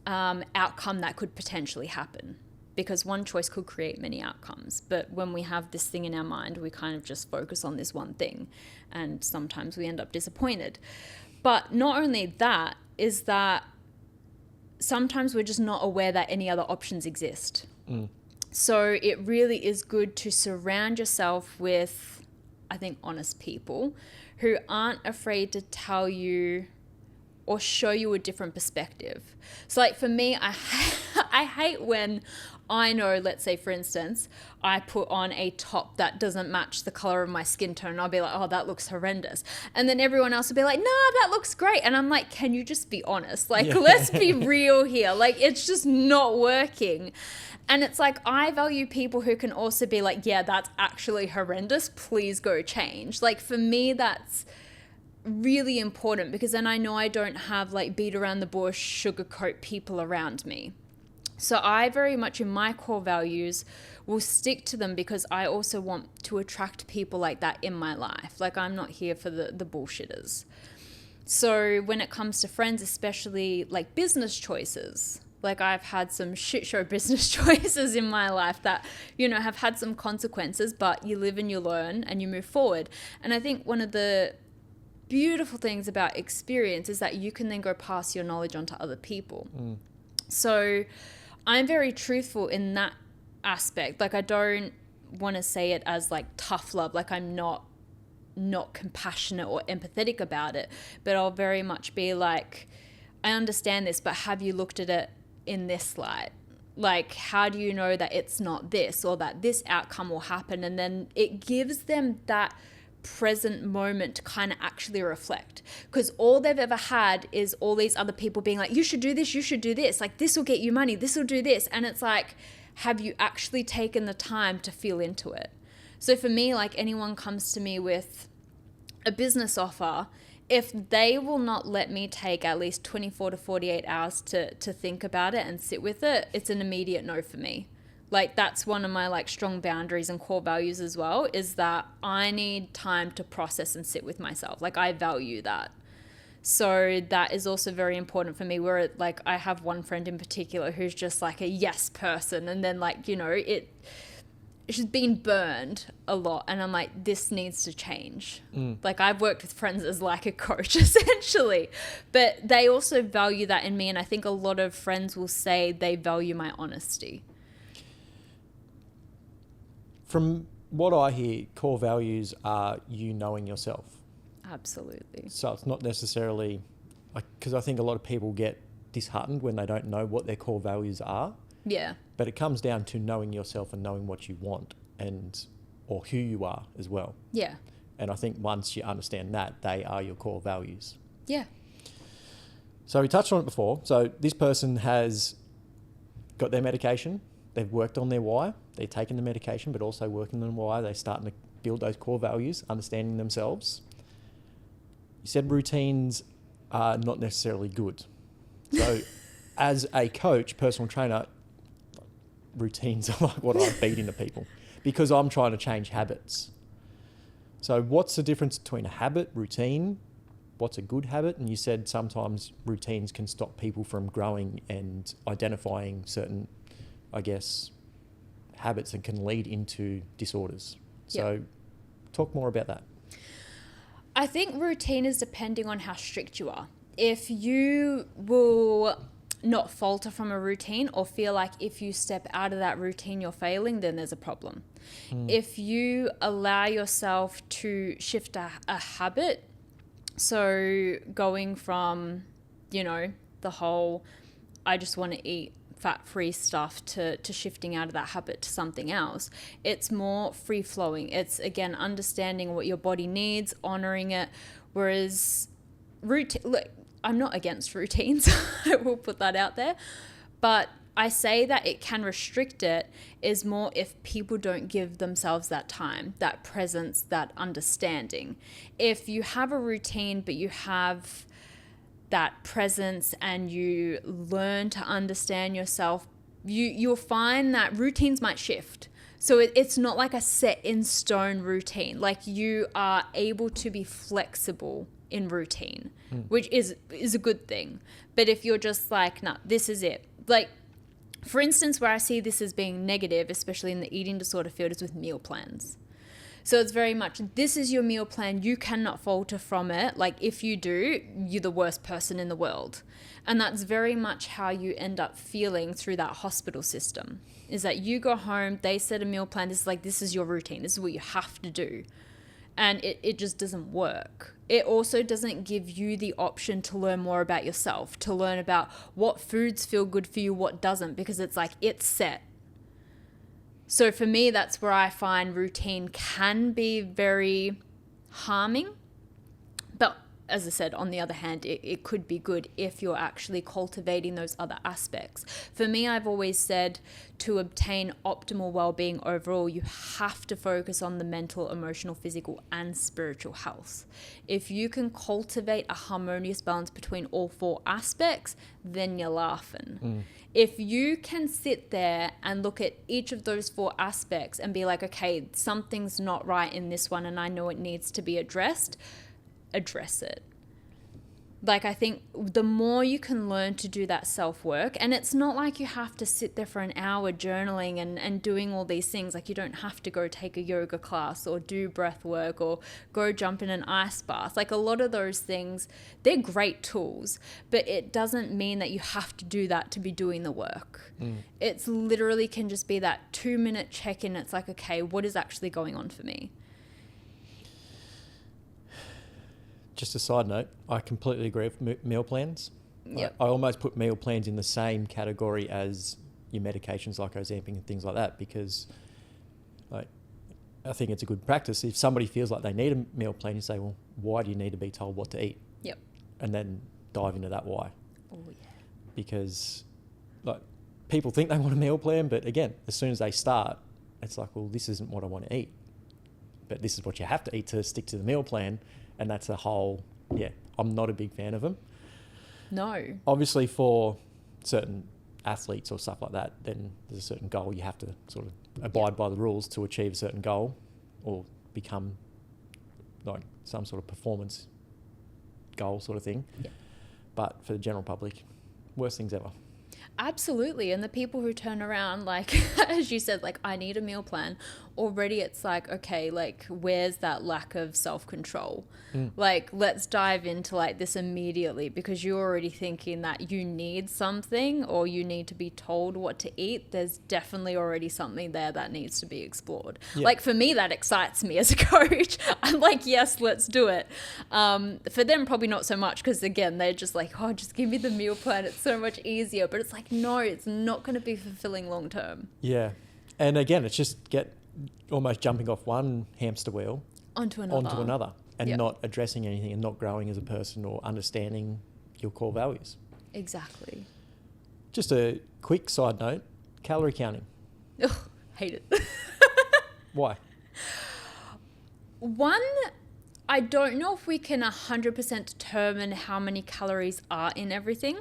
outcome that could potentially happen, because one choice could create many outcomes. But when we have this thing in our mind, we kind of just focus on this one thing, and sometimes we end up disappointed. But not only that, is that sometimes we're just not aware that any other options exist. So it really is good to surround yourself with, I think, honest people who aren't afraid to tell you or show you a different perspective. So like for me, I hate when I know, let's say for instance, I put on a top that doesn't match the color of my skin tone. And I'll be like, oh, that looks horrendous. And then everyone else will be like, no, that looks great. And I'm like, can you just be honest? Like, let's be real here. Like, it's just not working. And it's like, I value people who can also be like, yeah, that's actually horrendous. Please go change. Like for me, that's really important, because then I know I don't have like beat around the bush, sugarcoat people around me. So I very much in my core values will stick to them, because I also want to attract people like that in my life. Like I'm not here for the bullshitters. So when it comes to friends, especially like business choices, like I've had some shit show business choices in my life that, you know, have had some consequences, but you live and you learn and you move forward. And I think one of the beautiful things about experience is that you can then go pass your knowledge on to other people. So I'm very truthful in that aspect. Like I don't want to say it as like tough love. Like I'm not not compassionate or empathetic about it, but I'll very much be like, I understand this, but have you looked at it in this light? Like, how do you know that it's not this, or that this outcome will happen? And then it gives them that present moment to kind of actually reflect, because all they've ever had is all these other people being like, you should do this, you should do this, like this will get you money, this will do this. And it's like, have you actually taken the time to feel into it? So for me, like, anyone comes to me with a business offer, if they will not let me take at least 24 to 48 hours to think about it and sit with it, it's an immediate no for me. Like, that's one of my like strong boundaries and core values as well, is that I need time to process and sit with myself. Like, I value that. So that is also very important for me, where like I have one friend in particular who's just like a yes person, and then like, you know, she's been burned a lot, and I'm like, this needs to change. Like, I've worked with friends as like a coach essentially, but they also value that in me. And I think a lot of friends will say they value my honesty. From what I hear, core values are you knowing yourself. Absolutely. So it's not necessarily, because I think a lot of people get disheartened when they don't know what their core values are. Yeah. But it comes down to knowing yourself and knowing what you want, or who you are as well. Yeah. And I think once you understand that, they are your core values. Yeah. So we touched on it before. So this person has got their medication. They've worked on their why. They're taking the medication, but also working on why. They're starting to build those core values, understanding themselves. You said routines are not necessarily good. So as a coach, personal trainer, routines are like what I feed into people, because I'm trying to change habits. So what's the difference between a habit, routine? What's a good habit? And you said sometimes routines can stop people from growing and identifying certain, I guess, habits that can lead into disorders. So talk more about that. I think routine is depending on how strict you are. If you will not falter from a routine, or feel like if you step out of that routine you're failing, then there's a problem. If you allow yourself to shift a habit, so going from, you know, the whole I just want to eat fat-free stuff to shifting out of that habit to something else, it's more free-flowing. It's, again, understanding what your body needs, honoring it. Whereas routine, look, I'm not against routines. I will put that out there. But I say that it can restrict it is more if people don't give themselves that time, that presence, that understanding. If you have a routine, but you have that presence and you learn to understand yourself, you'll find that routines might shift. So it's not like a set in stone routine. Like, you are able to be flexible in routine, which is a good thing. But if you're just like, nah, this is it. Like, for instance, where I see this as being negative, especially in the eating disorder field, is with meal plans. So it's very much, this is your meal plan. You cannot falter from it. Like, if you do, you're the worst person in the world. And that's very much how you end up feeling through that hospital system, is that you go home, they set a meal plan. This is your routine. This is what you have to do. And it just doesn't work. It also doesn't give you the option to learn more about yourself, to learn about what foods feel good for you, what doesn't, because it's like, it's set. So for me, that's where I find routine can be very harming. But as I said, on the other hand, it could be good if you're actually cultivating those other aspects. For me, I've always said to obtain optimal well-being overall, you have to focus on the mental, emotional, physical, and spiritual health. If you can cultivate a harmonious balance between all four aspects, then you're laughing. If you can sit there and look at each of those four aspects and be like, okay, something's not right in this one and I know it needs to be address it. Like, I think the more you can learn to do that self-work, and it's not like you have to sit there for an hour journaling and doing all these things. Like, you don't have to go take a yoga class or do breath work or go jump in an ice bath. Like, a lot of those things, they're great tools, but it doesn't mean that you have to do that to be doing the work. It's literally can just be that 2-minute check-in. It's like, okay, what is actually going on for me? just a side note, I completely agree with meal plans. Yep. I almost put meal plans in the same category as your medications like Ozempic and things like that, because like I think it's a good practice. If somebody feels like they need a meal plan, you say, well, why do you need to be told what to eat? Yep. And then dive into that why. Oh, yeah. Because like people think they want a meal plan, but again, as soon as they start, it's like, well, this isn't what I want to eat. But this is what you have to eat to stick to the meal plan. And that's a whole, I'm not a big fan of them. No. Obviously for certain athletes or stuff like that, then there's a certain goal you have to sort of abide by the rules to achieve a certain goal or become like some sort of performance goal sort of thing. Yeah. But for the general public, worst things ever. Absolutely. And the people who turn around, like, as you said, like, I need a meal plan, already it's like, okay, like, where's that lack of self-control? Like, let's dive into like this immediately, because you're already thinking that you need something or you need to be told what to eat. There's definitely already something there that needs to be explored. Yeah. Like, for me, that excites me as a coach. I'm like, yes, let's do it. For them, probably not so much, because again, they're just like, oh, just give me the meal plan. It's so much easier. But it's like, no, it's not going to be fulfilling long term. Yeah. And again, it's just almost jumping off one hamster wheel Onto another. And Yep. not addressing anything and not growing as a person or understanding your core values. Exactly. Just a quick side note, calorie counting. Ugh, hate it. Why? One, I don't know if we can 100% determine how many calories are in everything.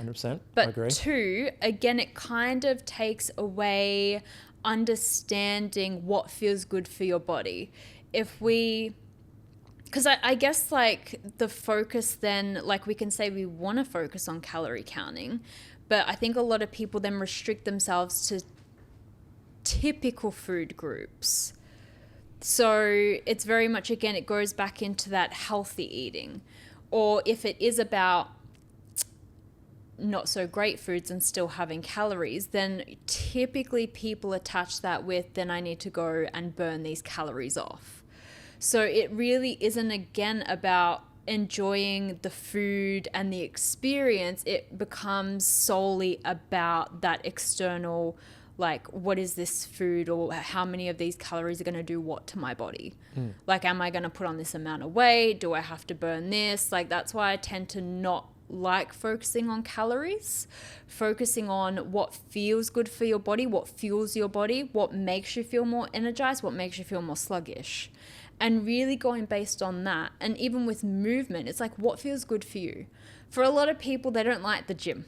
100%. But I agree. two, again, it kind of takes away understanding what feels good for your body. Because I guess like the focus then, like we can say we want to focus on calorie counting, but I think a lot of people then restrict themselves to typical food groups. So it's very much, again, it goes back into that healthy eating. Or if it is about not so great foods and still having calories, then typically people attach that with, then I need to go and burn these calories off. So it really isn't, again, about enjoying the food and the experience. It becomes solely about that external, like, what is this food, or how many of these calories are going to do what to my body? Like, am I going to put on this amount of weight? Do I have to burn this? Like, that's why I tend to not like focusing on calories, focusing on what feels good for your body, what fuels your body, what makes you feel more energized, what makes you feel more sluggish. And really going based on that. And even with movement, it's like, what feels good for you? For a lot of people, they don't like the gym.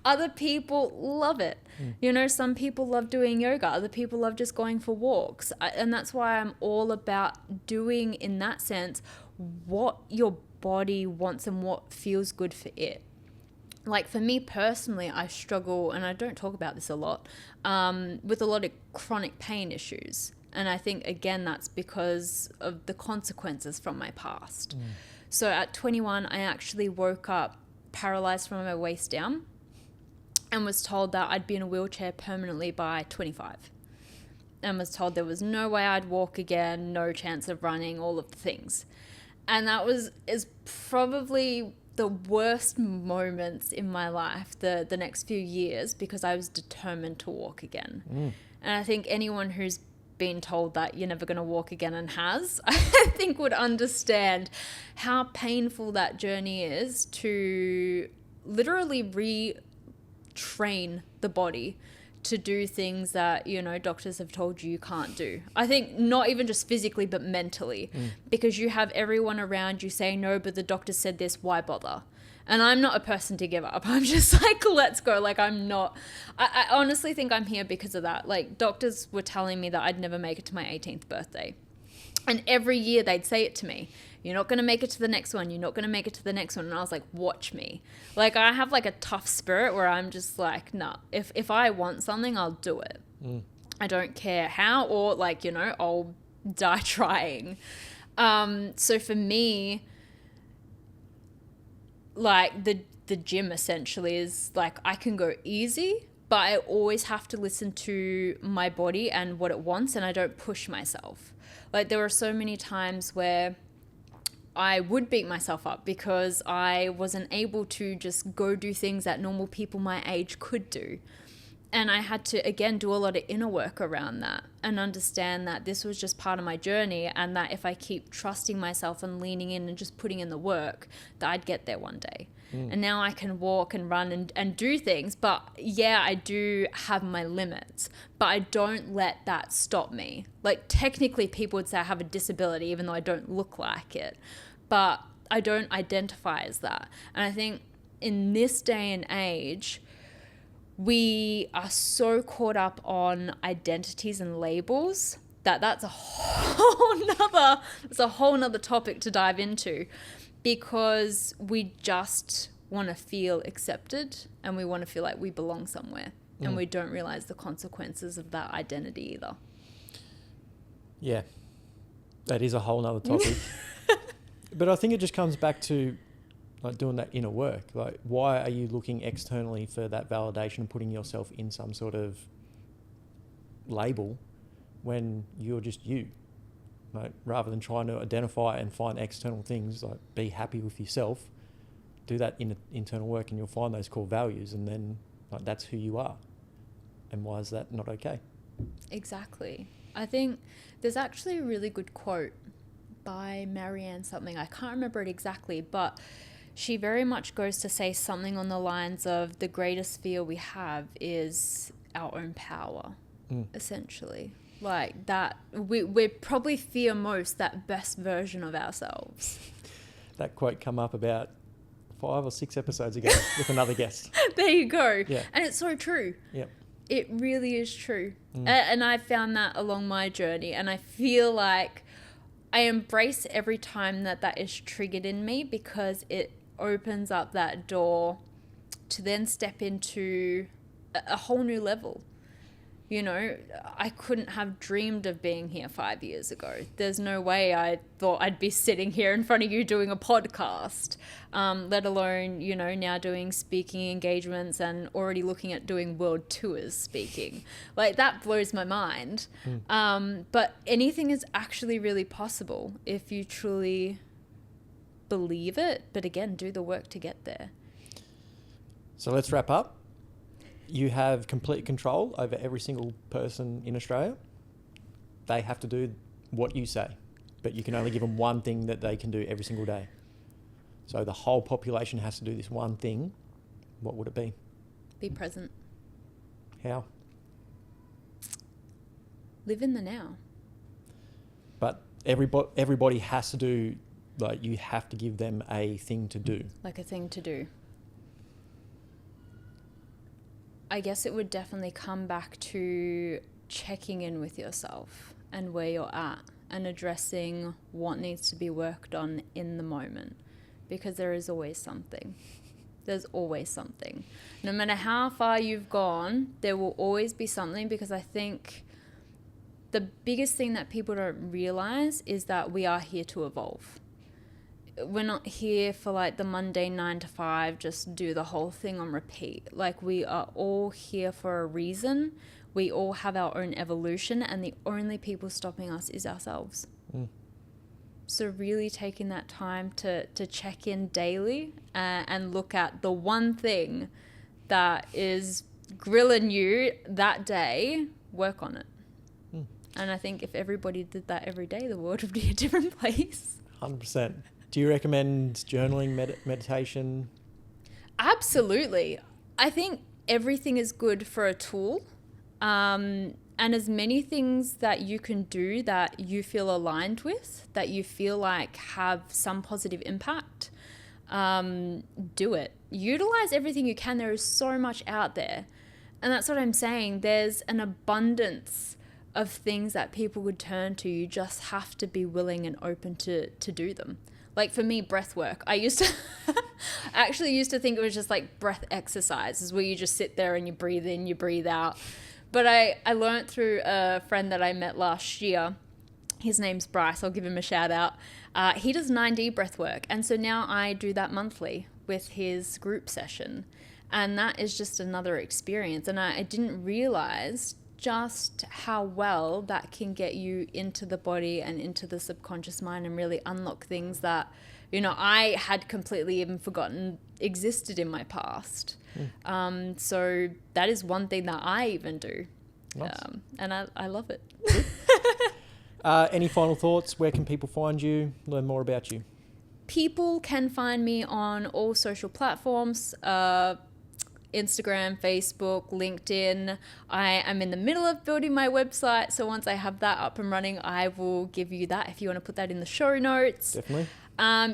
Other people love it. You know, some people love doing yoga. Other people love just going for walks. And that's why I'm all about doing, in that sense, what your body wants and what feels good for it. Like for me personally, I struggle, and I don't talk about this a lot, with a lot of chronic pain issues. And I think, again, that's because of the consequences from my past. So at 21, I actually woke up paralyzed from my waist down and was told that I'd be in a wheelchair permanently by 25. And was told there was no way I'd walk again, no chance of running, all of the things. And that is probably the worst moments in my life, the next few years, because I was determined to walk again. And I think anyone who's been told that you're never going to walk again and has, I think would understand how painful that journey is to literally retrain the body to do things that, you know, doctors have told you can't do. I think not even just physically, but mentally, because you have everyone around you saying, no, but the doctor said this, why bother? And I'm not a person to give up. I'm just like, let's go. Like, I honestly think I'm here because of that. Like, doctors were telling me that I'd never make it to my 18th birthday. And every year they'd say it to me. You're not going to make it to the next one. You're not going to make it to the next one. And I was like, watch me. Like, I have like a tough spirit where I'm just like, nah, if I want something, I'll do it. I don't care how, or like, you know, I'll die trying. So for me, like the gym essentially is like, I can go easy, but I always have to listen to my body and what it wants, and I don't push myself. Like, there are so many times where I would beat myself up because I wasn't able to just go do things that normal people my age could do. And I had to, again, do a lot of inner work around that and understand that this was just part of my journey, and that if I keep trusting myself and leaning in and just putting in the work, that I'd get there one day. And now I can walk and run and do things. But yeah, I do have my limits, but I don't let that stop me. Like, technically people would say I have a disability, even though I don't look like it, but I don't identify as that. And I think in this day and age, we are so caught up on identities and labels that's a whole nother topic to dive into, because we just want to feel accepted and we want to feel like we belong somewhere, and we don't realize the consequences of that identity either. Yeah, that is a whole nother topic. But I think it just comes back to like doing that inner work. Like, why are you looking externally for that validation and putting yourself in some sort of label when you're just you? Like, rather than trying to identify and find external things, like, be happy with yourself, do that internal work, and you'll find those core values, and then like, that's who you are. And why is that not okay? Exactly. I think there's actually a really good quote by Marianne something. I can't remember it exactly, but she very much goes to say something on the lines of, the greatest fear we have is our own power, essentially. Like, that we probably fear most that best version of ourselves. That quote come up about 5 or 6 episodes ago with another guest. There you go. Yeah. And it's so true. Yep. It really is true. And I found that along my journey, and I feel like I embrace every time that is triggered in me, because it opens up that door to then step into a whole new level. You know, I couldn't have dreamed of being here 5 years ago. There's no way I thought I'd be sitting here in front of you doing a podcast, let alone, you know, now doing speaking engagements and already looking at doing world tours speaking. Like, that blows my mind. But anything is actually really possible if you truly believe it, but again, do the work to get there. So let's wrap up. You have complete control over every single person in Australia. They have to do what you say, but you can only give them one thing that they can do every single day. So the whole population has to do this one thing. What would it be? Be present. How? Live in the now. But everybody has to do, like, you have to give them a thing to do. Like a thing to do. I guess it would definitely come back to checking in with yourself and where you're at, and addressing what needs to be worked on in the moment, because there is always something. There's always something. No matter how far you've gone, there will always be something, because I think the biggest thing that people don't realize is that we are here to evolve. We're not here for like the mundane 9 to 5, just do the whole thing on repeat. Like, we are all here for a reason. We all have our own evolution, and the only people stopping us is ourselves. So really taking that time to check in daily and look at the one thing that is grilling you that day, work on it. And I think if everybody did that every day, the world would be a different place. 100%. Do you recommend journaling, meditation? Absolutely. I think everything is good for a tool. And as many things that you can do that you feel aligned with, that you feel like have some positive impact, do it. Utilize everything you can. There is so much out there. And that's what I'm saying. There's an abundance of things that people would turn to. You just have to be willing and open to do them. Like, for me, breath work. I actually used to think it was just like breath exercises where you just sit there and you breathe in, you breathe out. But I learned through a friend that I met last year. His name's Bryce. I'll give him a shout out. He does 9D breath work. And so now I do that monthly with his group session. And that is just another experience. And I didn't realize just how well that can get you into the body and into the subconscious mind and really unlock things that, you know, I had completely even forgotten existed in my past. So that is one thing that I even do. Nice. And I love it. Any final thoughts? Where can people find you, learn more about you? People can find me on all social platforms, Instagram, Facebook, LinkedIn. I am in the middle of building my website, so once I have that up and running, I will give you that if you want to put that in the show notes. Definitely.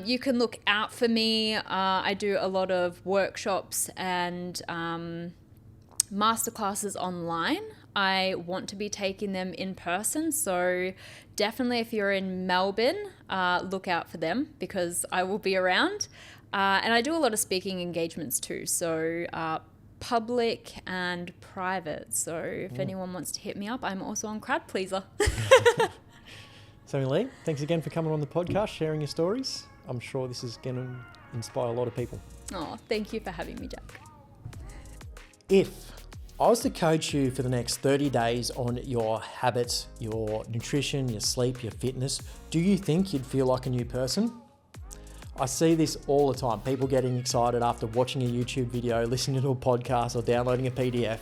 You can look out for me. I do a lot of workshops and masterclasses online. I want to be taking them in person, so definitely if you're in Melbourne, look out for them because I will be around. And I do a lot of speaking engagements too, so public and private. So if anyone wants to hit me up, I'm also on Crowd Pleaser. Sammie Lee, thanks again for coming on the podcast, sharing your stories. I'm sure this is going to inspire a lot of people. Oh, thank you for having me, Jack. If I was to coach you for the next 30 days on your habits, your nutrition, your sleep, your fitness, do you think you'd feel like a new person? I see this all the time. People getting excited after watching a YouTube video, listening to a podcast or downloading a PDF.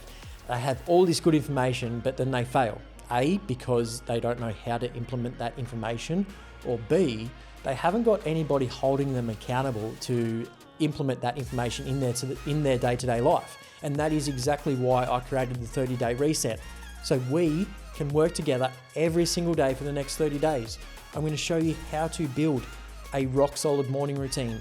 They have all this good information, but then they fail. A, because they don't know how to implement that information, or B, they haven't got anybody holding them accountable to implement that information in their day-to-day life. And that is exactly why I created the 30-day reset. So we can work together every single day for the next 30 days. I'm going to show you how to build a rock solid morning routine.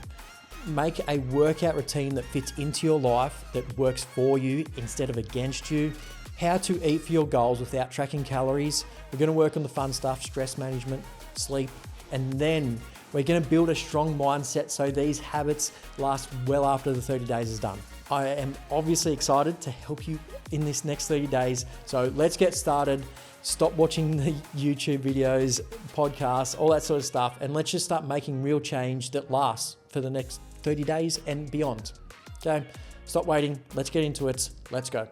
Make a workout routine that fits into your life, that works for you instead of against you. How to eat for your goals without tracking calories. We're going to work on the fun stuff, stress management, sleep, and then we're going to build a strong mindset so these habits last well after the 30 days is done. I am obviously excited to help you in this next 30 days. So let's get started. Stop watching the YouTube videos, podcasts, all that sort of stuff. And let's just start making real change that lasts for the next 30 days and beyond. Okay, stop waiting. Let's get into it. Let's go.